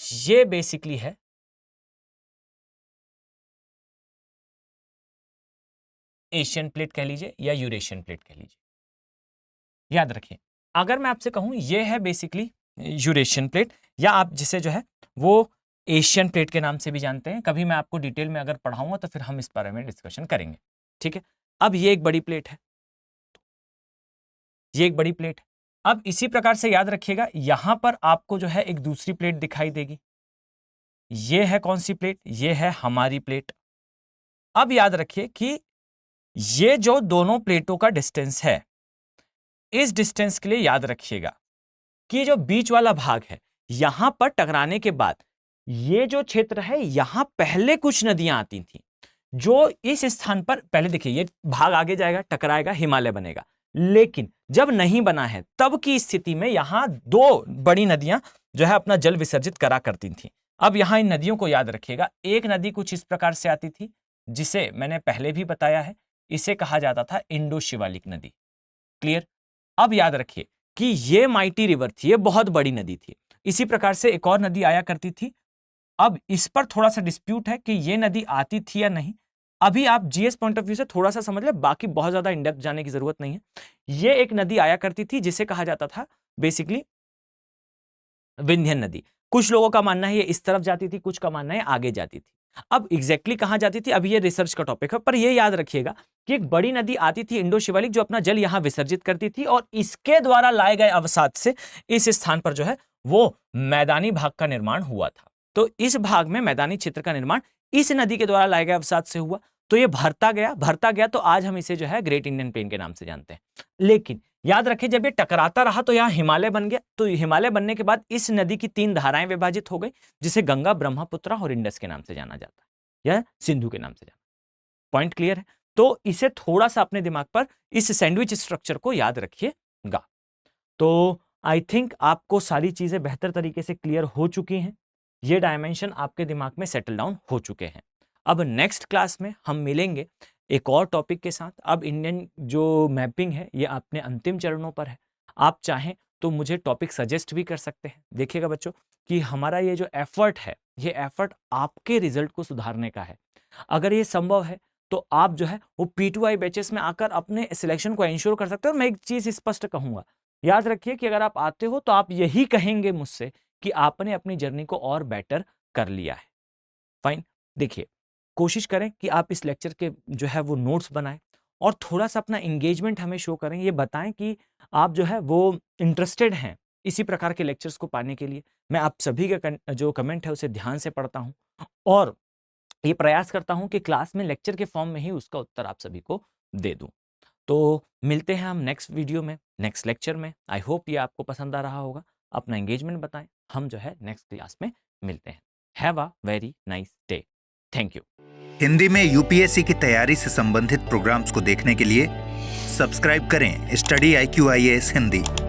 ये बेसिकली है एशियन प्लेट कह लीजिए या यूरेशियन प्लेट कह लीजिए। याद रखिए अगर मैं आपसे कहूं ये है बेसिकली यूरेशियन प्लेट, या आप जिसे जो है वो एशियन प्लेट के नाम से भी जानते हैं। कभी मैं आपको डिटेल में अगर पढ़ाऊंगा तो फिर हम इस बारे में डिस्कशन करेंगे। ठीक है, अब ये एक बड़ी प्लेट है, ये एक बड़ी प्लेट है। अब इसी प्रकार से याद रखिएगा यहां पर आपको जो है एक दूसरी प्लेट दिखाई देगी। ये है कौन सी प्लेट? ये है हमारी प्लेट। अब याद रखिए कि ये जो दोनों प्लेटों का डिस्टेंस है, इस डिस्टेंस के लिए याद रखिएगा कि जो बीच वाला भाग है यहां पर टकराने के बाद ये जो क्षेत्र है यहां पहले कुछ नदियां आती थी जो इस स्थान पर, पहले देखिए ये भाग आगे जाएगा, टकराएगा, हिमालय बनेगा। लेकिन जब नहीं बना है तब की स्थिति में यहां दो बड़ी नदियां जो है अपना जल विसर्जित करा करती थी। अब यहां इन नदियों को याद रखिएगा। एक नदी कुछ इस प्रकार से आती थी जिसे मैंने पहले भी बताया है, इसे कहा जाता था इंडो शिवालिक नदी। क्लियर? अब याद रखिए कि ये माइटी रिवर थी, ये बहुत बड़ी नदी थी। इसी प्रकार से एक और नदी आया करती थी। अब इस पर थोड़ा सा डिस्प्यूट है कि ये नदी आती थी या नहीं। अभी आप जीएस पॉइंट ऑफ व्यू से थोड़ा सा समझ ले, बाकी बहुत ज्यादा इन डेप्थ जाने की जरूरत नहीं है। ये एक नदी आया करती थी जिसे कहा जाता था बेसिकली विंध्यन नदी। कुछ लोगों का मानना है ये इस तरफ जाती थी, कुछ का मानना है आगे जाती थी। अब एग्जैक्टली कहां जाती थी अभी ये रिसर्च का टॉपिक है, पर ये याद रखिएगा कि एक बड़ी नदी आती थी इंडो शिवालिक जो अपना जल यहां विसर्जित करती थी और इसके द्वारा लाए गए अवसाद से इस स्थान पर जो है वो मैदानी भाग का निर्माण हुआ था। तो इस भाग में मैदानी क्षेत्र का निर्माण इस नदी के द्वारा लाए गए अवसाद से हुआ। तो ये भरता गया तो आज हम इसे जो है ग्रेट इंडियन प्लेन के नाम से जानते हैं। लेकिन याद रखिए जब ये टकराता रहा तो यहां हिमालय बन गया। तो हिमालय बनने के बाद इस नदी की 3 धाराएं विभाजित हो गई जिसे गंगा, ब्रह्मपुत्र और इंडस के नाम से जाना जाता है या सिंधु के नाम से जाना। पॉइंट क्लियर है? तो इसे थोड़ा सा अपने दिमाग पर इस सैंडविच स्ट्रक्चर को याद रखिएगा। तो आई थिंक आपको सारी चीजें बेहतर तरीके से क्लियर हो चुकी हैं। ये डायमेंशन आपके दिमाग में सेटल डाउन हो चुके हैं। अब नेक्स्ट क्लास में हम मिलेंगे एक और टॉपिक के साथ। अब इंडियन जो मैपिंग है ये अपने अंतिम चरणों पर है। आप चाहें तो मुझे टॉपिक सजेस्ट भी कर सकते हैं। देखिएगा बच्चों कि हमारा ये जो एफर्ट है ये एफर्ट आपके रिजल्ट को सुधारने का है। अगर ये संभव है तो आप जो है वो P2I बैचेस में आकर अपने सिलेक्शन को इंश्योर कर सकते हो। और मैं एक चीज स्पष्ट कहूंगा, याद रखिए कि अगर आप आते हो तो आप यही कहेंगे मुझसे कि आपने अपनी जर्नी को और बेटर कर लिया है। फाइन, देखिए कोशिश करें कि आप इस लेक्चर के जो है वो नोट्स बनाएं और थोड़ा सा अपना एंगेजमेंट हमें शो करें, ये बताएं कि आप जो है वो इंटरेस्टेड हैं इसी प्रकार के लेक्चर्स को पाने के लिए। मैं आप सभी का जो कमेंट है उसे ध्यान से पढ़ता हूं और ये प्रयास करता हूं कि क्लास में लेक्चर के फॉर्म में ही उसका उत्तर आप सभी को दे दूं। तो मिलते हैं हम नेक्स्ट वीडियो में, नेक्स्ट लेक्चर में। आई होप ये आपको पसंद आ रहा होगा। अपना एंगेजमेंट बताएं, हम जो है नेक्स्ट क्लास में मिलते हैं। Have a very nice day. Thank you. Hindi में यूपीएससी की तैयारी से संबंधित प्रोग्राम्स को देखने के लिए सब्सक्राइब करें स्टडी IQ IAS हिंदी।